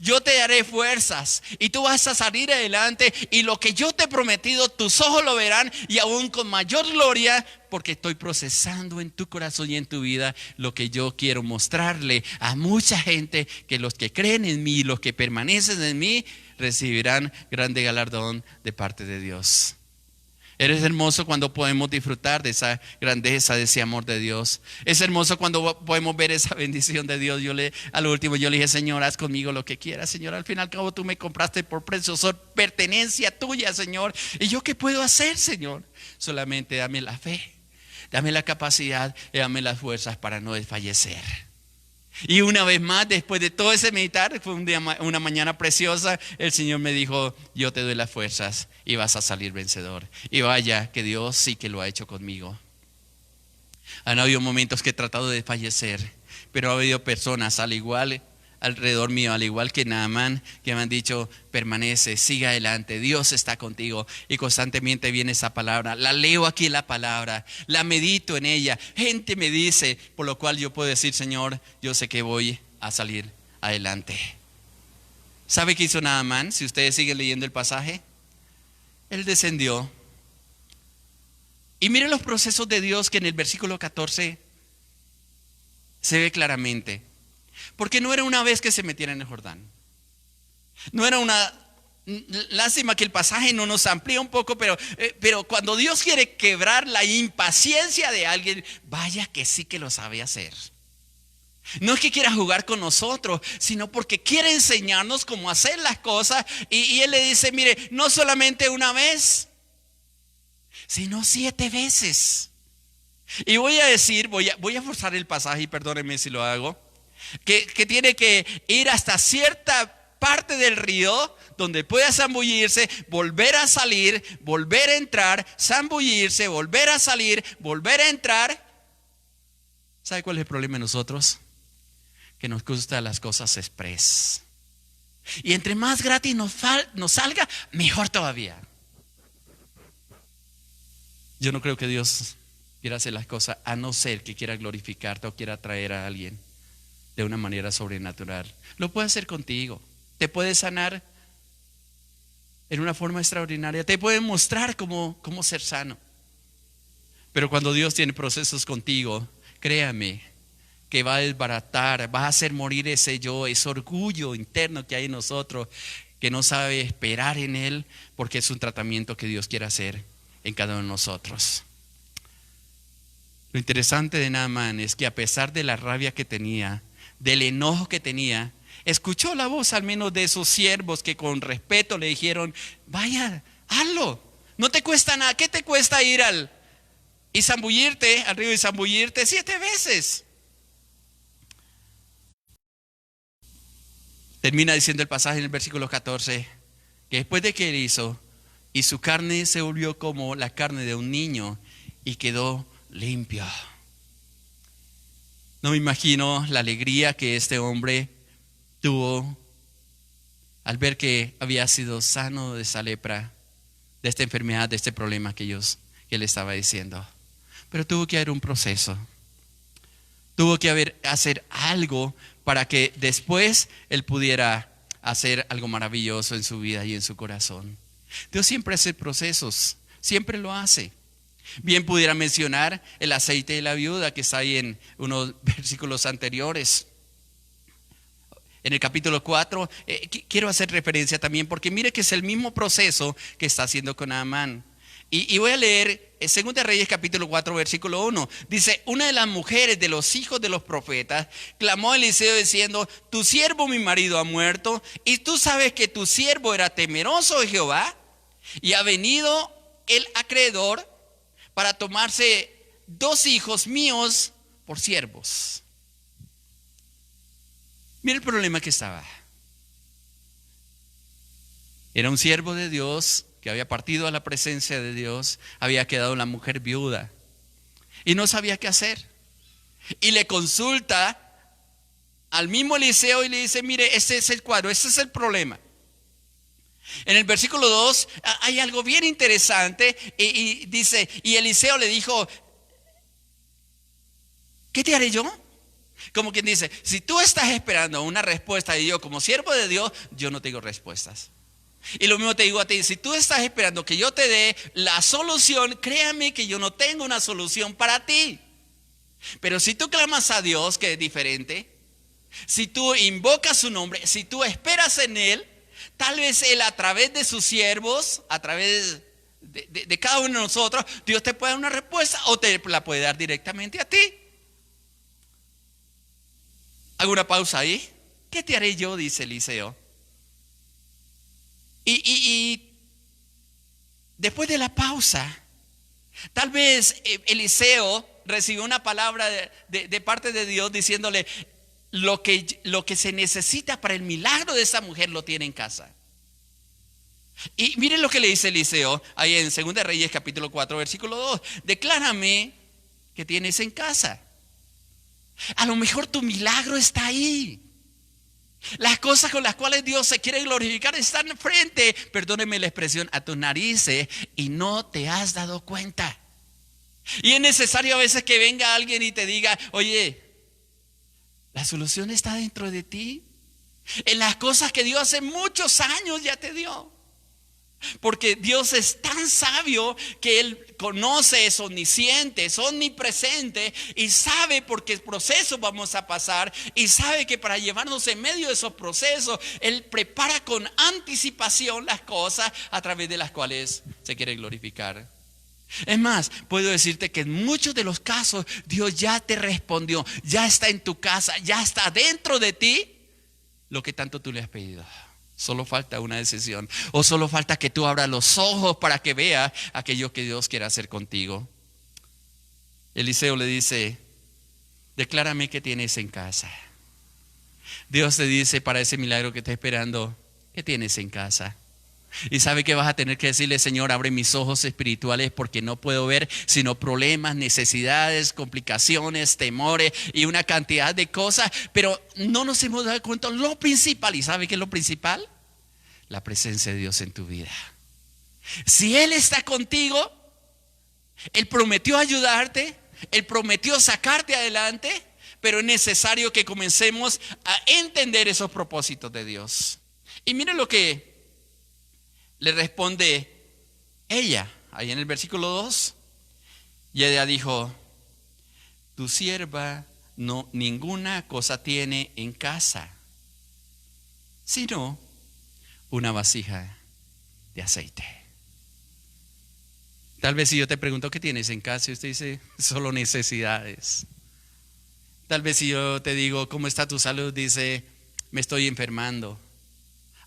yo te daré fuerzas y tú vas a salir adelante, y lo que yo te he prometido tus ojos lo verán, y aún con mayor gloria, porque estoy procesando en tu corazón y en tu vida lo que yo quiero mostrarle a mucha gente, que los que creen en mí, los que permanecen en mí, recibirán grande galardón de parte de Dios. Eres hermoso cuando podemos disfrutar de esa grandeza, de ese amor de Dios. Es hermoso cuando podemos ver esa bendición de Dios. Al último yo le dije: Señor, haz conmigo lo que quieras, Señor. Al fin y al cabo tú me compraste por precio, soy pertenencia tuya, Señor. ¿Y yo qué puedo hacer, Señor? Solamente dame la fe, dame la capacidad y dame las fuerzas para no desfallecer. Y una vez más, después de todo ese meditar, fue una mañana preciosa, el Señor me dijo: yo te doy las fuerzas y vas a salir vencedor. Y vaya que Dios sí que lo ha hecho conmigo. Han habido momentos que he tratado de desfallecer, pero ha habido personas alrededor mío, al igual que Naamán, que me han dicho: permanece, sigue adelante, Dios está contigo. Y constantemente viene esa palabra, la leo aquí en la palabra, la medito en ella, gente me dice, por lo cual yo puedo decir: Señor, yo sé que voy a salir adelante. ¿Sabe qué hizo Naamán? Si ustedes siguen leyendo el pasaje, él descendió. Y miren los procesos de Dios que en el versículo 14 se ve claramente. Porque no era una vez que se metiera en el Jordán. No era una... Lástima que el pasaje no nos amplía un poco, pero cuando Dios quiere quebrar la impaciencia de alguien, vaya que sí que lo sabe hacer. No es que quiera jugar con nosotros, sino porque quiere enseñarnos cómo hacer las cosas. Y Él le dice: mire, no solamente una vez, sino 7 veces. Y voy a forzar el pasaje, y perdónenme si lo hago, que tiene que ir hasta cierta parte del río donde pueda zambullirse, volver a salir, volver a entrar, zambullirse, volver a salir, volver a entrar. ¿Sabe cuál es el problema de nosotros? Que nos gustan las cosas express. Y entre más gratis nos salga, mejor todavía. Yo no creo que Dios quiera hacer las cosas a no ser que quiera glorificarte o quiera traer a alguien de una manera sobrenatural. Lo puede hacer contigo. Te puede sanar en una forma extraordinaria. Te puede mostrar cómo ser sano. Pero cuando Dios tiene procesos contigo, créame que va a desbaratar, va a hacer morir ese yo, ese orgullo interno que hay en nosotros, que no sabe esperar en Él, porque es un tratamiento que Dios quiere hacer en cada uno de nosotros. Lo interesante de Naamán es que a pesar de la rabia que tenía, del enojo que tenía, escuchó la voz al menos de esos siervos que con respeto le dijeron: vaya, hazlo, no te cuesta nada. ¿Qué te cuesta ir al río y zambullirte 7 veces? Termina diciendo el pasaje en el versículo 14, que después de que él hizo, y su carne se volvió como la carne de un niño y quedó limpio. No me imagino la alegría que este hombre tuvo al ver que había sido sano de esa lepra, de esta enfermedad, de este problema que él estaba diciendo. Pero tuvo que haber un proceso. Tuvo que hacer algo para que después él pudiera hacer algo maravilloso en su vida y en su corazón. Dios siempre hace procesos, siempre lo hace. Bien pudiera mencionar el aceite de la viuda que está ahí en unos versículos anteriores. En el capítulo 4, quiero hacer referencia también, porque mire que es el mismo proceso que está haciendo con Naamán. Y voy a leer 2 Reyes capítulo 4 versículo 1. Dice: una de las mujeres de los hijos de los profetas clamó a Eliseo diciendo: tu siervo mi marido ha muerto, y tú sabes que tu siervo era temeroso de Jehová, y ha venido el acreedor para tomarse 2 hijos míos por siervos. Mira el problema que estaba. Era un siervo de Dios que había partido a la presencia de Dios, había quedado la mujer viuda y no sabía qué hacer. Y le consulta al mismo Eliseo y le dice: mire, este es el cuadro, este es el problema. En el versículo 2 hay algo bien interesante y dice, y Eliseo le dijo, ¿qué te haré yo? Como quien dice, si tú estás esperando una respuesta de Dios como siervo de Dios, yo no te digo respuestas. Y lo mismo te digo a ti, si tú estás esperando que yo te dé la solución, créame que yo no tengo una solución para ti. Pero si tú clamas a Dios, que es diferente, si tú invocas su nombre, si tú esperas en Él, tal vez Él a través de sus siervos, a través de cada uno de nosotros, Dios te puede dar una respuesta o te la puede dar directamente a ti. Hago una pausa ahí. ¿Qué te haré yo? Dice Eliseo. Y después de la pausa, tal vez Eliseo recibió una palabra de parte de Dios diciéndole, lo que se necesita para el milagro de esa mujer lo tiene en casa. Y miren lo que le dice Eliseo ahí en 2 Reyes capítulo 4 versículo 2. Declárame que tienes en casa. A lo mejor tu milagro está ahí. Las cosas con las cuales Dios se quiere glorificar están frente, perdónenme la expresión, a tus narices y no te has dado cuenta. Y es necesario a veces que venga alguien y te diga, oye, la solución está dentro de ti. En las cosas que Dios hace muchos años ya te dio. Porque Dios es tan sabio que Él conoce, es omnisciente, es omnipresente y sabe por qué procesos vamos a pasar y sabe que para llevarnos en medio de esos procesos Él prepara con anticipación las cosas a través de las cuales se quiere glorificar. Es más, puedo decirte que en muchos de los casos Dios ya te respondió, ya está en tu casa, ya está dentro de ti lo que tanto tú le has pedido. Solo falta una decisión o solo falta que tú abras los ojos para que veas aquello que Dios quiere hacer contigo. Eliseo le dice, declárame qué tienes en casa. Dios te dice para ese milagro que está esperando, ¿qué tienes en casa? Y sabe que vas a tener que decirle, Señor, abre mis ojos espirituales porque no puedo ver sino problemas, necesidades, complicaciones, temores y una cantidad de cosas. Pero no nos hemos dado cuenta lo principal. ¿Y sabe qué es lo principal? La presencia de Dios en tu vida. Si Él está contigo, Él prometió ayudarte, Él prometió sacarte adelante, pero es necesario que comencemos a entender esos propósitos de Dios. Y miren lo que le responde ella, ahí en el versículo 2. Y ella dijo, tu sierva no ninguna cosa tiene en casa, sino una vasija de aceite. Tal vez si yo te pregunto qué tienes en casa y usted dice, solo necesidades. Tal vez si yo te digo, ¿cómo está tu salud? Dice, me estoy enfermando.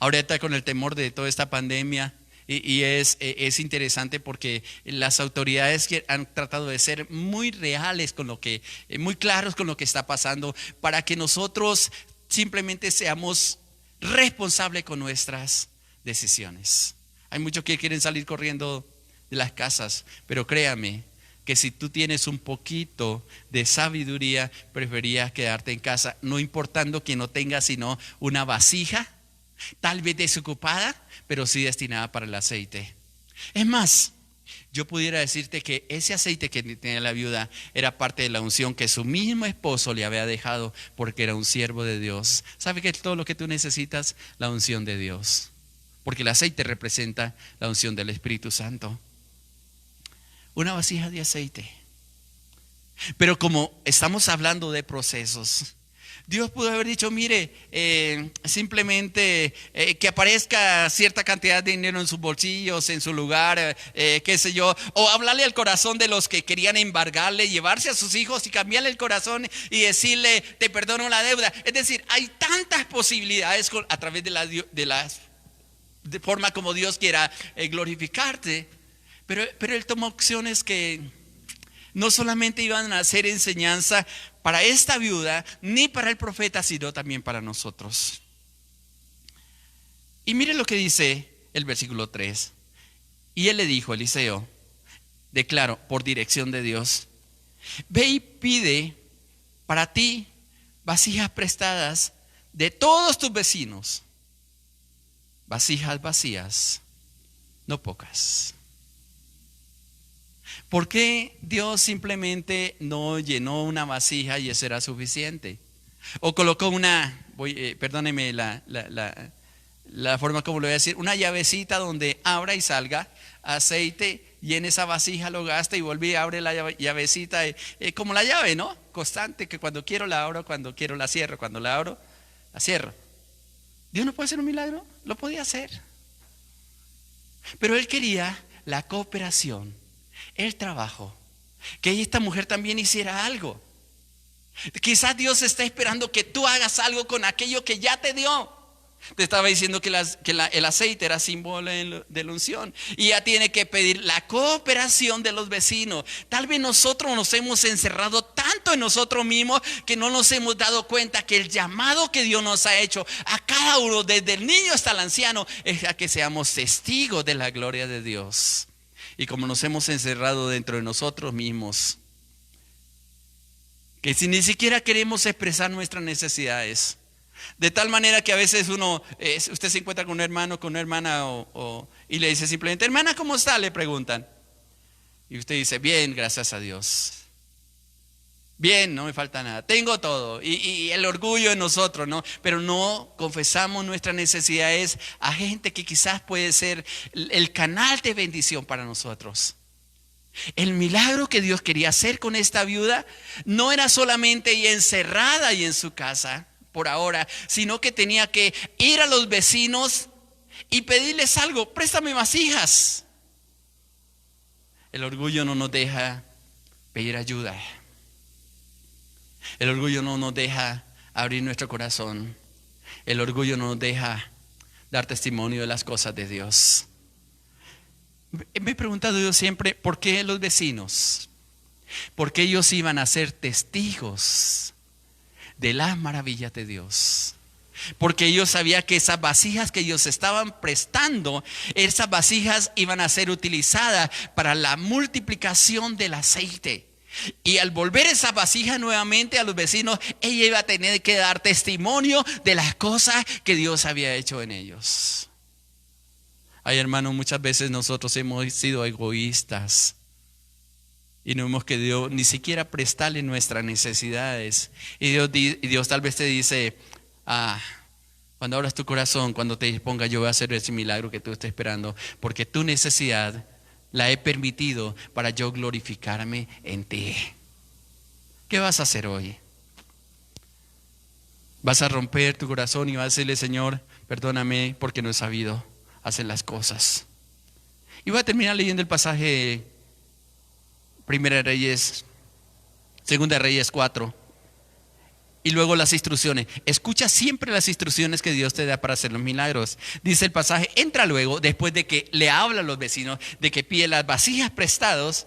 Ahorita con el temor de toda esta pandemia y es interesante porque las autoridades han tratado de ser muy reales con lo que, muy claros con lo que está pasando para que nosotros simplemente seamos responsables con nuestras decisiones. Hay muchos que quieren salir corriendo de las casas, pero créame que si tú tienes un poquito de sabiduría, preferirías quedarte en casa, no importando que no tengas sino una vasija, tal vez desocupada, pero sí destinada para el aceite. Es más, yo pudiera decirte que ese aceite que tenía la viuda era parte de la unción que su mismo esposo le había dejado porque era un siervo de Dios. ¿Sabe que todo lo que tú necesitas? La unción de Dios. Porque el aceite representa la unción del Espíritu Santo. Una vasija de aceite. Pero como estamos hablando de procesos, Dios pudo haber dicho, mire, simplemente que aparezca cierta cantidad de dinero en sus bolsillos, en su lugar, qué sé yo, o hablarle al corazón de los que querían embargarle, llevarse a sus hijos y cambiarle el corazón y decirle, te perdono la deuda. Es decir, hay tantas posibilidades a través de forma como Dios quiera glorificarte, pero Él tomó opciones que no solamente iban a ser enseñanza para esta viuda, ni para el profeta, sino también para nosotros. Y mire lo que dice el versículo 3. Y él le dijo, Eliseo, declaro por dirección de Dios, ve y pide para ti vasijas prestadas de todos tus vecinos. vasijas vacías, no pocas. ¿Por qué Dios simplemente no llenó una vasija y eso era suficiente? O colocó perdóneme la forma como lo voy a decir, una llavecita donde abra y salga aceite y en esa vasija lo gasta y vuelve y abre la llavecita, como la llave, ¿no? Constante, que cuando quiero la abro, cuando quiero la cierro, cuando la abro, la cierro. ¿Dios no puede hacer un milagro? Lo podía hacer. Pero Él quería la cooperación, el trabajo, que esta mujer también hiciera algo. Quizás Dios está esperando que tú hagas algo con aquello que ya te dio. Te estaba diciendo que el aceite era símbolo de la unción. Y ella tiene que pedir la cooperación de los vecinos. Tal vez nosotros nos hemos encerrado tanto en nosotros mismos que no nos hemos dado cuenta que el llamado que Dios nos ha hecho a cada uno, desde el niño hasta el anciano, es a que seamos testigos de la gloria de Dios. Y como nos hemos encerrado dentro de nosotros mismos, que si ni siquiera queremos expresar nuestras necesidades, de tal manera que a veces usted se encuentra con un hermano, con una hermana y le dice simplemente, hermana, ¿cómo está? Le preguntan. Y usted dice, bien, gracias a Dios. Bien, no me falta nada, tengo todo. Y el orgullo en nosotros, ¿no? Pero no confesamos nuestras necesidades a gente que quizás puede ser el canal de bendición para nosotros. El milagro que Dios quería hacer con esta viuda no era solamente ella encerrada y en su casa por ahora, sino que tenía que ir a los vecinos y pedirles algo. Préstame vasijas. El orgullo no nos deja pedir ayuda. El orgullo no nos deja abrir nuestro corazón. El orgullo no nos deja dar testimonio de las cosas de Dios. Me he preguntado yo siempre, ¿por qué los vecinos? Porque ellos iban a ser testigos de las maravillas de Dios. Porque ellos sabían que esas vasijas que ellos estaban prestando, esas vasijas iban a ser utilizadas para la multiplicación del aceite. Y al volver esa vasija nuevamente a los vecinos, ella iba a tener que dar testimonio de las cosas que Dios había hecho en ellos. Ay, hermano, muchas veces nosotros hemos sido egoístas y no hemos querido ni siquiera prestarle nuestras necesidades. Y Dios tal vez te dice, cuando abras tu corazón, cuando te disponga, yo voy a hacer ese milagro que tú estás esperando, porque tu necesidad la he permitido para yo glorificarme en ti. ¿Qué vas a hacer hoy? ¿Vas a romper tu corazón y vas a decirle, Señor, perdóname porque no he sabido hacer las cosas? Y voy a terminar leyendo el pasaje Primera Reyes, Segunda Reyes 4. Y luego las instrucciones. Escucha siempre las instrucciones que Dios te da para hacer los milagros. Dice el pasaje, entra luego, después de que le habla a los vecinos, de que pide las vasijas prestados,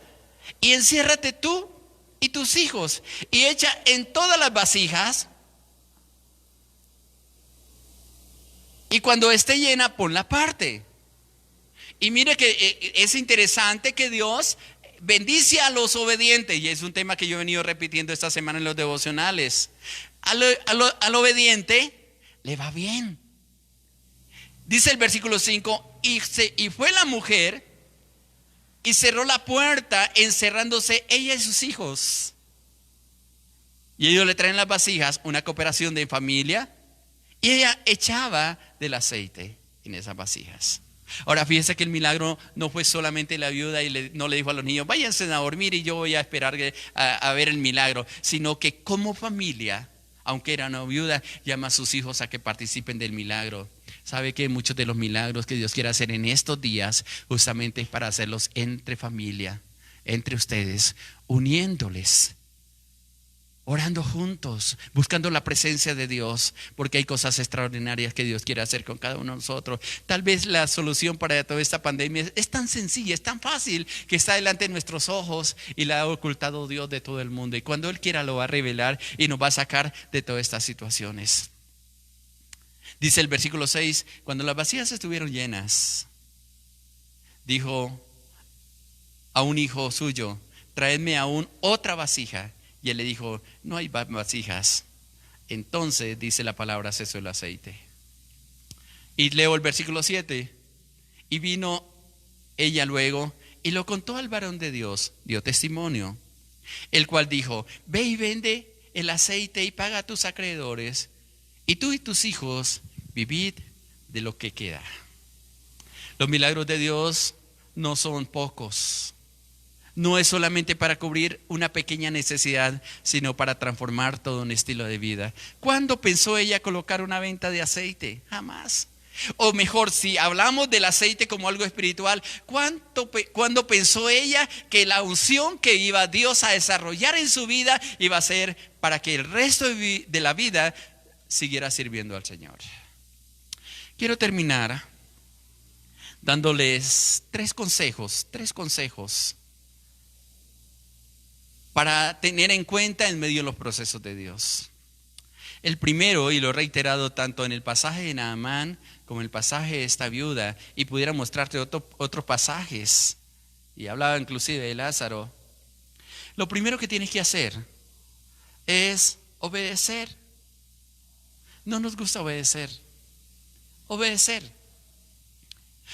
y enciérrate tú y tus hijos, y echa en todas las vasijas, y cuando esté llena, ponla aparte. Y mire que es interesante que Dios bendice a los obedientes, y es un tema que yo he venido repitiendo esta semana en los devocionales. Al obediente le va bien. Dice el versículo 5, y fue la mujer y cerró la puerta, encerrándose ella y sus hijos. Y ellos le traen las vasijas, una cooperación de familia, y ella echaba del aceite en esas vasijas. Ahora fíjese que el milagro no fue solamente la viuda y no le dijo a los niños, váyanse a dormir y yo voy a esperar a ver el milagro, sino que como familia, aunque era una viuda, llama a sus hijos a que participen del milagro. ¿Sabe que muchos de los milagros que Dios quiere hacer en estos días justamente es para hacerlos entre familia, entre ustedes, uniéndoles? Orando juntos, buscando la presencia de Dios, porque hay cosas extraordinarias que Dios quiere hacer con cada uno de nosotros. Tal vez la solución para toda esta pandemia es tan sencilla, es tan fácil, que está delante de nuestros ojos y la ha ocultado Dios de todo el mundo. Y cuando Él quiera lo va a revelar y nos va a sacar de todas estas situaciones. Dice el versículo 6, cuando las vasijas estuvieron llenas, dijo a un hijo suyo, traedme aún otra vasija. Y él le dijo, no hay vasijas. Entonces dice la palabra, cesó el aceite. Y leo el versículo 7. Y vino ella luego y lo contó al varón de Dios, dio testimonio, el cual dijo: ve y vende el aceite y paga a tus acreedores, y tú y tus hijos vivid de lo que queda. Los milagros de Dios no son pocos. No es solamente para cubrir una pequeña necesidad, sino para transformar todo un estilo de vida. ¿Cuándo pensó ella colocar una venta de aceite? Jamás. O mejor, si hablamos del aceite como algo espiritual, ¿cuándo pensó ella que la unción que iba Dios a desarrollar en su vida iba a ser para que el resto de la vida siguiera sirviendo al Señor? Quiero terminar dándoles tres consejos para tener en cuenta en medio de los procesos de Dios. El primero, y lo he reiterado tanto en el pasaje de Naamán como en el pasaje de esta viuda, y pudiera mostrarte otros pasajes, y hablaba inclusive de Lázaro. Lo primero que tienes que hacer es obedecer. No nos gusta obedecer.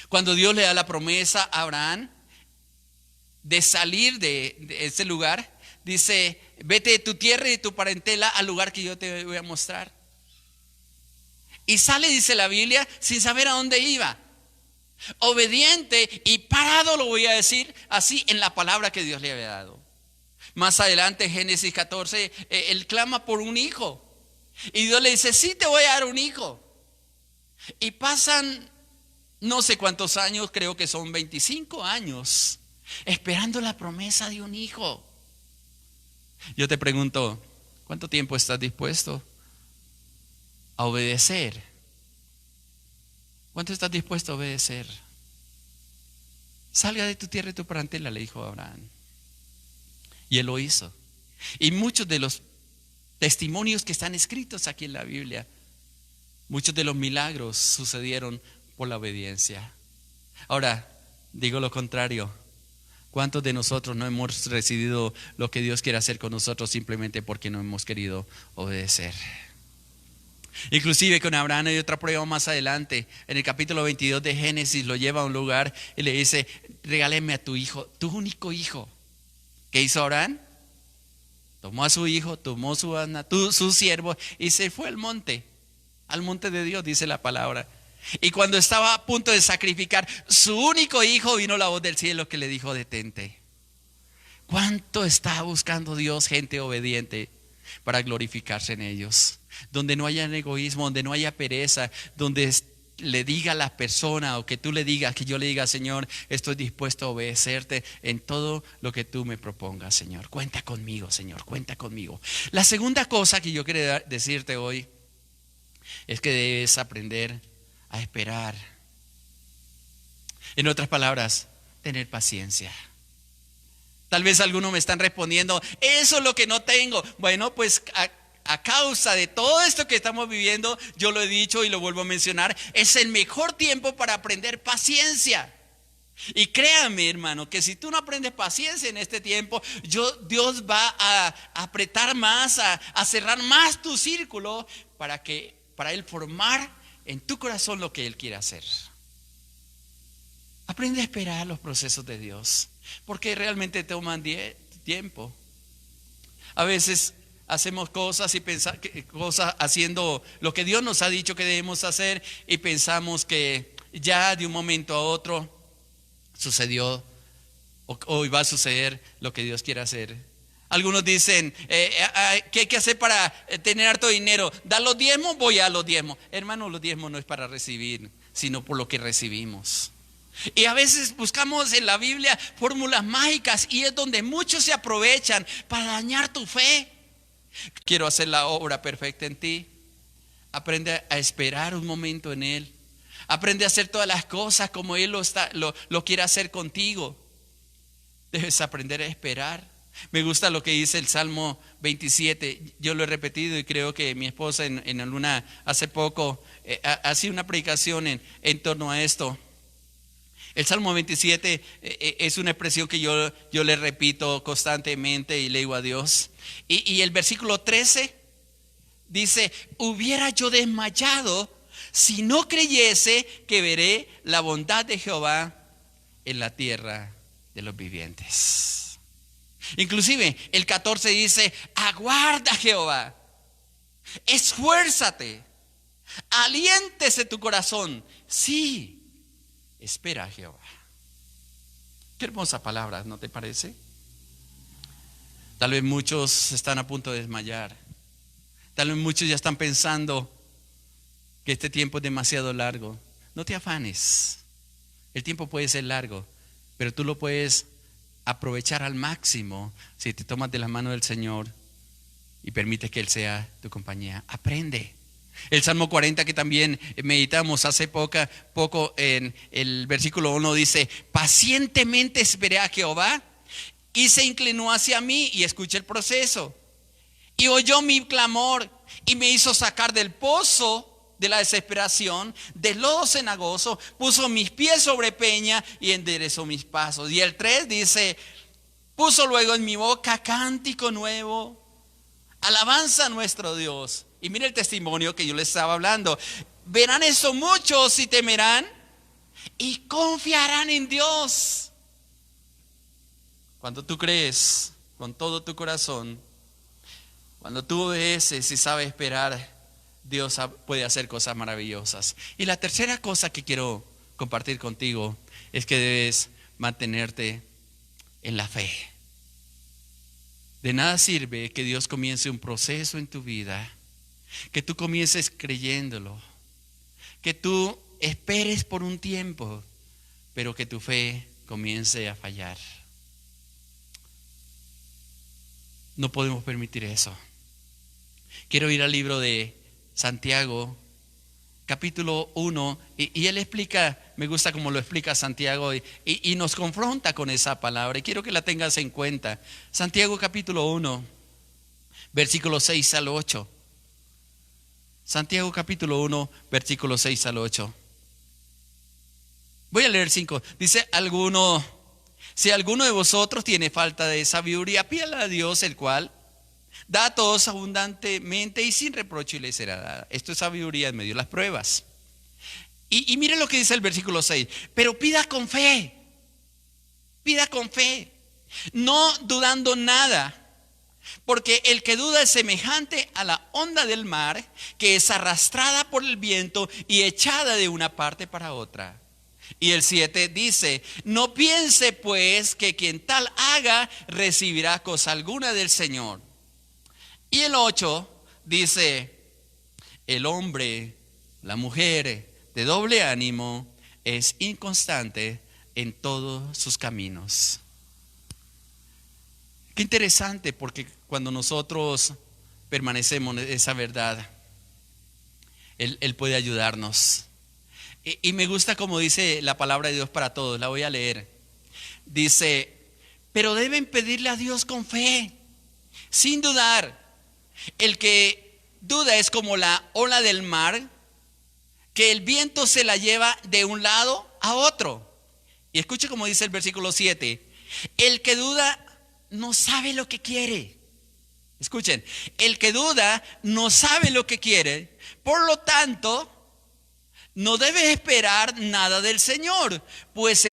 Cuando Dios le da la promesa a Abraham de salir de ese lugar, dice: vete de tu tierra y de tu parentela al lugar que yo te voy a mostrar. Y sale, dice la Biblia, sin saber a dónde iba. Obediente y parado, lo voy a decir así, en la palabra que Dios le había dado. Más adelante, Génesis 14, él clama por un hijo. Y Dios le dice: sí, te voy a dar un hijo. Y pasan no sé cuántos años, creo que son 25 años, esperando la promesa de un hijo. Yo te pregunto, ¿cuánto tiempo estás dispuesto a obedecer? ¿Cuánto estás dispuesto a obedecer? Salga de tu tierra y tu parentela, le dijo a Abraham. Y él lo hizo. Y muchos de los testimonios que están escritos aquí en la Biblia, muchos de los milagros sucedieron por la obediencia. Ahora, digo lo contrario. ¿Cuántos de nosotros no hemos recibido lo que Dios quiere hacer con nosotros simplemente porque no hemos querido obedecer? Inclusive con Abraham hay otra prueba más adelante. En el capítulo 22 de Génesis lo lleva a un lugar y le dice: regáleme a tu hijo, tu único hijo. ¿Qué hizo Abraham? Tomó a su hijo, tomó su siervo y se fue al monte de Dios, dice la palabra. Y cuando estaba a punto de sacrificar su único hijo, vino la voz del cielo que le dijo: detente. ¿Cuánto está buscando Dios gente obediente para glorificarse en ellos? Donde no haya egoísmo, donde no haya pereza, donde le diga a la persona, o que tú le digas, que yo le diga: Señor, estoy dispuesto a obedecerte en todo lo que tú me propongas, Señor. Cuenta conmigo, Señor, cuenta conmigo. La segunda cosa que yo quiero decirte hoy es que debes aprender a esperar. En otras palabras, tener paciencia. Tal vez algunos me están respondiendo: eso es lo que no tengo. Bueno, pues a causa de todo esto que estamos viviendo, yo lo he dicho y lo vuelvo a mencionar, es el mejor tiempo para aprender paciencia. Y créame, hermano, que si tú no aprendes paciencia en este tiempo, Dios va a apretar más, a cerrar más tu círculo para Él formar en tu corazón lo que Él quiere hacer. Aprende a esperar los procesos de Dios, porque realmente toman tiempo. A veces hacemos cosas y cosas haciendo lo que Dios nos ha dicho que debemos hacer, y pensamos que ya de un momento a otro sucedió o va a suceder lo que Dios quiere hacer. Algunos dicen: ¿qué hay que hacer para tener harto dinero? ¿Dar los diezmos? Voy a los diezmos. Hermano, los diezmos no es para recibir, sino por lo que recibimos. Y a veces buscamos en la Biblia fórmulas mágicas, y es donde muchos se aprovechan para dañar tu fe. Quiero hacer la obra perfecta en ti. Aprende a esperar un momento en Él. Aprende a hacer todas las cosas como Él lo quiere hacer contigo. Debes aprender a esperar. Me gusta lo que dice el Salmo 27. Yo lo he repetido y creo que mi esposa en alguna hace poco hacía una predicación en torno a esto. El Salmo 27 es una expresión que yo le repito constantemente y le digo a Dios. Y el versículo 13 dice: hubiera yo desmayado si no creyese que veré la bondad de Jehová en la tierra de los vivientes. Inclusive el 14 dice, aguarda Jehová, esfuérzate, aliéntese tu corazón. Sí, espera a Jehová. Qué hermosa palabra, ¿no te parece? Tal vez muchos están a punto de desmayar. Tal vez muchos ya están pensando que este tiempo es demasiado largo. No te afanes. El tiempo puede ser largo, pero tú lo puedes aprovechar al máximo si te tomas de la mano del Señor y permites que Él sea tu compañía. Aprende. El Salmo 40 que también meditamos hace poco en el versículo 1 dice, pacientemente esperé a Jehová y se inclinó hacia mí y escuché el proceso. Y oyó mi clamor y me hizo sacar del pozo de la desesperación, del lodo cenagoso, puso mis pies sobre peña y enderezó mis pasos. Y el 3 dice, puso luego en mi boca cántico nuevo, alabanza a nuestro Dios. Y mire el testimonio que yo les estaba hablando. Verán eso muchos y temerán y confiarán en Dios. Cuando tú crees con todo tu corazón, cuando tú obedeces y sabes esperar, Dios puede hacer cosas maravillosas. Y la tercera cosa que quiero compartir contigo es que debes mantenerte en la fe. De nada sirve que Dios comience un proceso en tu vida, que tú comiences creyéndolo, que tú esperes por un tiempo, pero que tu fe comience a fallar. No podemos permitir eso. Quiero ir al libro de Santiago, capítulo 1, y él explica, me gusta cómo lo explica Santiago, y nos confronta con esa palabra, y quiero que la tengas en cuenta. Santiago capítulo 1, versículos 6 al 8. Santiago capítulo 1, versículos 6 al 8. Voy a leer 5. Dice, si alguno de vosotros tiene falta de sabiduría, pídala a Dios, el cual da a todos abundantemente y sin reproche y le será dada. Esto es sabiduría en medio de las pruebas. Y mire lo que dice el versículo 6. Pero pida con fe, no dudando nada. Porque el que duda es semejante a la onda del mar, que es arrastrada por el viento y echada de una parte para otra. Y el 7 dice, no piense pues que quien tal haga recibirá cosa alguna del Señor. Y el 8 dice, el hombre, la mujer de doble ánimo es inconstante en todos sus caminos. Qué interesante, porque cuando nosotros permanecemos en esa verdad, Él puede ayudarnos. Y me gusta como dice la palabra de Dios para todos, la voy a leer. Dice, pero deben pedirle a Dios con fe, sin dudar. El que duda es como la ola del mar, que el viento se la lleva de un lado a otro. Y escuche como dice el versículo 7, el que duda no sabe lo que quiere. Escuchen, el que duda no sabe lo que quiere, por lo tanto, no debe esperar nada del Señor, pues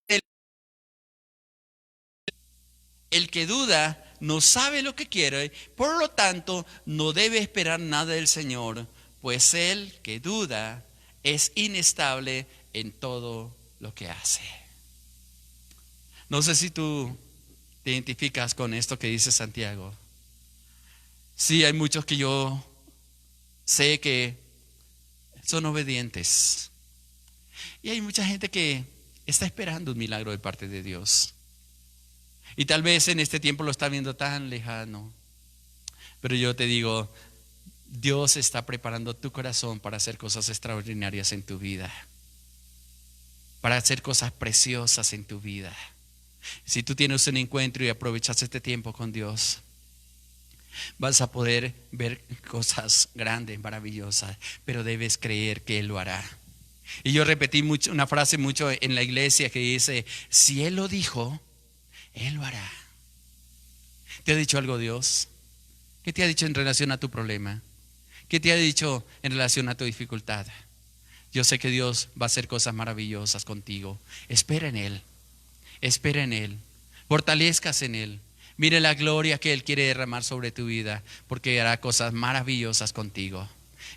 el que duda no sabe lo que quiere, por lo tanto, no debe esperar nada del Señor, pues el que duda es inestable en todo lo que hace. No sé si tú te identificas con esto que dice Santiago. Sí, hay muchos que yo sé que son obedientes. Y hay mucha gente que está esperando un milagro de parte de Dios. Y tal vez en este tiempo lo está viendo tan lejano. Pero yo te digo, Dios está preparando tu corazón para hacer cosas extraordinarias en tu vida. Para hacer cosas preciosas en tu vida. Si tú tienes un encuentro y aprovechas este tiempo con Dios, vas a poder ver cosas grandes, maravillosas, pero debes creer que Él lo hará. Y yo repetí una frase mucho en la iglesia que dice, si Él lo dijo, Él lo hará. ¿Te ha dicho algo Dios? ¿Qué te ha dicho en relación a tu problema? ¿Qué te ha dicho en relación a tu dificultad? Yo sé que Dios va a hacer cosas maravillosas contigo. Espera en Él. Espera en Él. Fortalezcas en Él. Mire la gloria que Él quiere derramar sobre tu vida, porque hará cosas maravillosas contigo.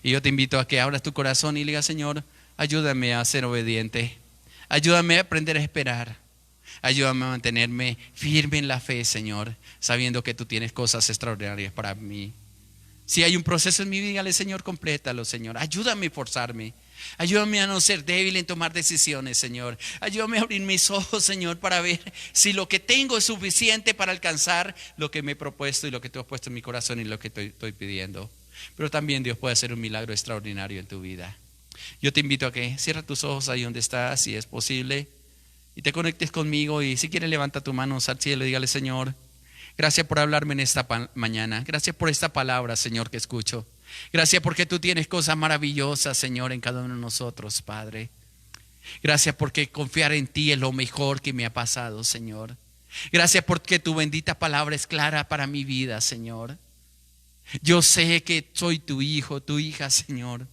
Y yo te invito a que abras tu corazón y le digas: Señor, ayúdame a ser obediente. Ayúdame a aprender a esperar. Ayúdame a mantenerme firme en la fe, Señor, sabiendo que tú tienes cosas extraordinarias para mí. Si hay un proceso en mi vida, dígale: Señor, complétalo, Señor. Ayúdame a forzarme. Ayúdame a no ser débil en tomar decisiones, Señor. Ayúdame a abrir mis ojos, Señor, para ver si lo que tengo es suficiente para alcanzar lo que me he propuesto y lo que tú has puesto en mi corazón y lo que estoy pidiendo. Pero también Dios puede hacer un milagro extraordinario en tu vida. Yo te invito a que cierra tus ojos ahí donde estás, si es posible, y te conectes conmigo. Y si quieres, levanta tus manos al cielo y dígale: Señor, gracias por hablarme en esta mañana. Gracias por esta palabra, Señor, que escucho. Gracias porque tú tienes cosas maravillosas, Señor, en cada uno de nosotros, Padre. Gracias porque confiar en ti es lo mejor que me ha pasado, Señor. Gracias porque tu bendita palabra es clara para mi vida, Señor. Yo sé que soy tu hijo, tu hija, Señor.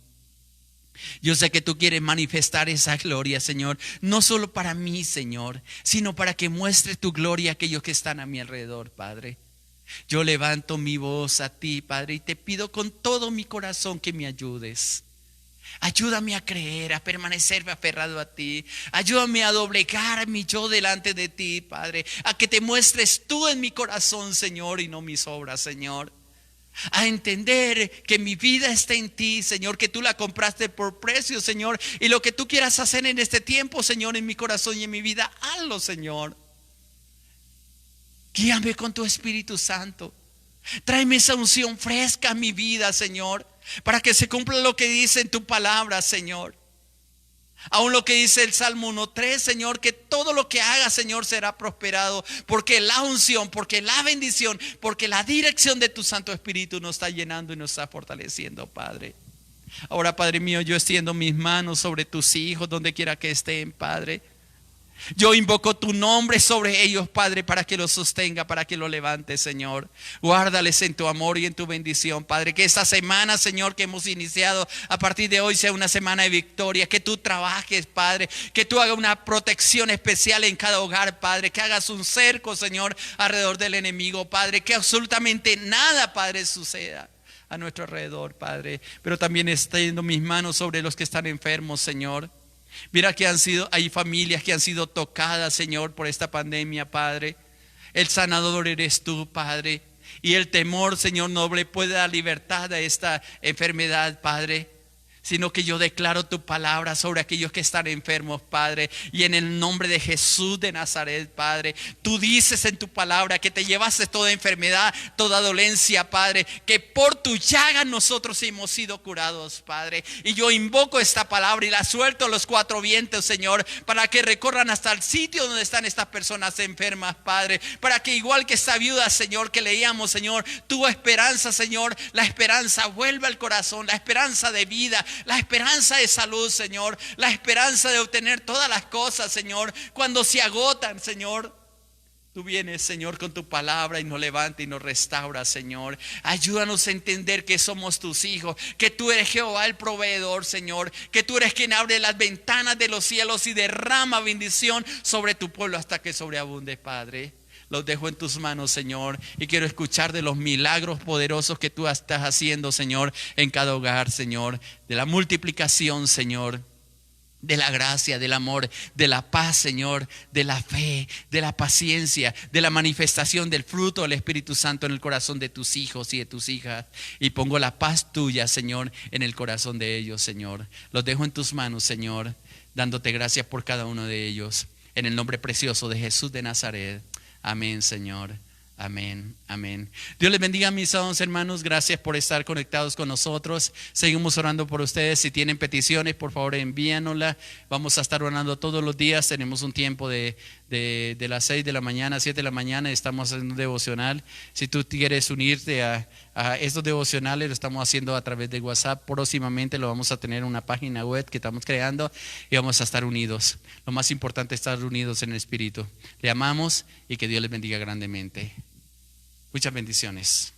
Yo sé que tú quieres manifestar esa gloria, Señor, no solo para mí, Señor, sino para que muestre tu gloria a aquellos que están a mi alrededor, Padre. Yo levanto mi voz a ti, Padre, y te pido con todo mi corazón que me ayudes. Ayúdame a creer, a permanecer aferrado a ti. Ayúdame a doblegar mi yo delante de ti, Padre. A que te muestres tú en mi corazón, Señor, y no mis obras, Señor. A entender que mi vida está en ti, Señor, que tú la compraste por precio, Señor. Y lo que tú quieras hacer en este tiempo, Señor, en mi corazón y en mi vida, hazlo, Señor. Guíame con tu Espíritu Santo. Tráeme esa unción fresca a mi vida, Señor, para que se cumpla lo que dice en tu palabra, Señor. Aún lo que dice el Salmo 1:3, Señor, que todo lo que haga, Señor, será prosperado, porque la unción, porque la bendición, porque la dirección de tu Santo Espíritu nos está llenando y nos está fortaleciendo, Padre. Ahora, Padre mío, yo extiendo mis manos sobre tus hijos, donde quiera que estén, Padre. Yo invoco tu nombre sobre ellos, Padre, para que los sostenga, para que los levante, Señor. Guárdales en tu amor y en tu bendición, Padre. Que esta semana, Señor, que hemos iniciado a partir de hoy sea una semana de victoria. Que tú trabajes, Padre. Que tú hagas una protección especial en cada hogar, Padre. Que hagas un cerco, Señor, alrededor del enemigo, Padre. Que absolutamente nada, Padre, suceda a nuestro alrededor, Padre. Pero también extiendo mis manos sobre los que están enfermos, Señor. Mira que hay familias que han sido tocadas, Señor, por esta pandemia, Padre. El sanador eres tú, Padre. Y el temor, Señor, no le puede dar libertad a esta enfermedad, Padre. Sino que yo declaro tu palabra sobre aquellos que están enfermos, Padre. Y en el nombre de Jesús de Nazaret, Padre, tú dices en tu palabra que te llevaste toda enfermedad, toda dolencia, Padre. Que por tu llaga nosotros hemos sido curados, Padre. Y yo invoco esta palabra y la suelto a los cuatro vientos, Señor, para que recorran hasta el sitio donde están estas personas enfermas, Padre. Para que igual que esta viuda, Señor, que leíamos, Señor, tu esperanza, Señor, la esperanza vuelve al corazón, la esperanza de vida, la esperanza de salud, Señor, la esperanza de obtener todas las cosas, Señor, cuando se agotan, Señor. Tú vienes, Señor, con tu palabra y nos levanta y nos restaura, Señor. Ayúdanos a entender que somos tus hijos, que tú eres Jehová el proveedor, Señor, que tú eres quien abre las ventanas de los cielos y derrama bendición sobre tu pueblo hasta que sobreabunde, Padre. Los dejo en tus manos, Señor, y quiero escuchar de los milagros poderosos que tú estás haciendo, Señor, en cada hogar, Señor, de la multiplicación, Señor, de la gracia, del amor, de la paz, Señor, de la fe, de la paciencia, de la manifestación del fruto del Espíritu Santo en el corazón de tus hijos y de tus hijas. Y pongo la paz tuya, Señor, en el corazón de ellos, Señor. Los dejo en tus manos, Señor, dándote gracias por cada uno de ellos. En el nombre precioso de Jesús de Nazaret. Amén, Señor. Amén, amén. Dios les bendiga, mis amados hermanos. Gracias por estar conectados con nosotros. Seguimos orando por ustedes. Si tienen peticiones, por favor envíanoslas. Vamos a estar orando todos los días. Tenemos un tiempo de las 6 de la mañana a 7 de la mañana. Estamos haciendo un devocional. Si tú quieres unirte a estos devocionales, lo estamos haciendo a través de WhatsApp. Próximamente lo vamos a tener en una página web que estamos creando y vamos a estar unidos. Lo más importante es estar unidos en el Espíritu. Le amamos y que Dios les bendiga grandemente. Muchas bendiciones.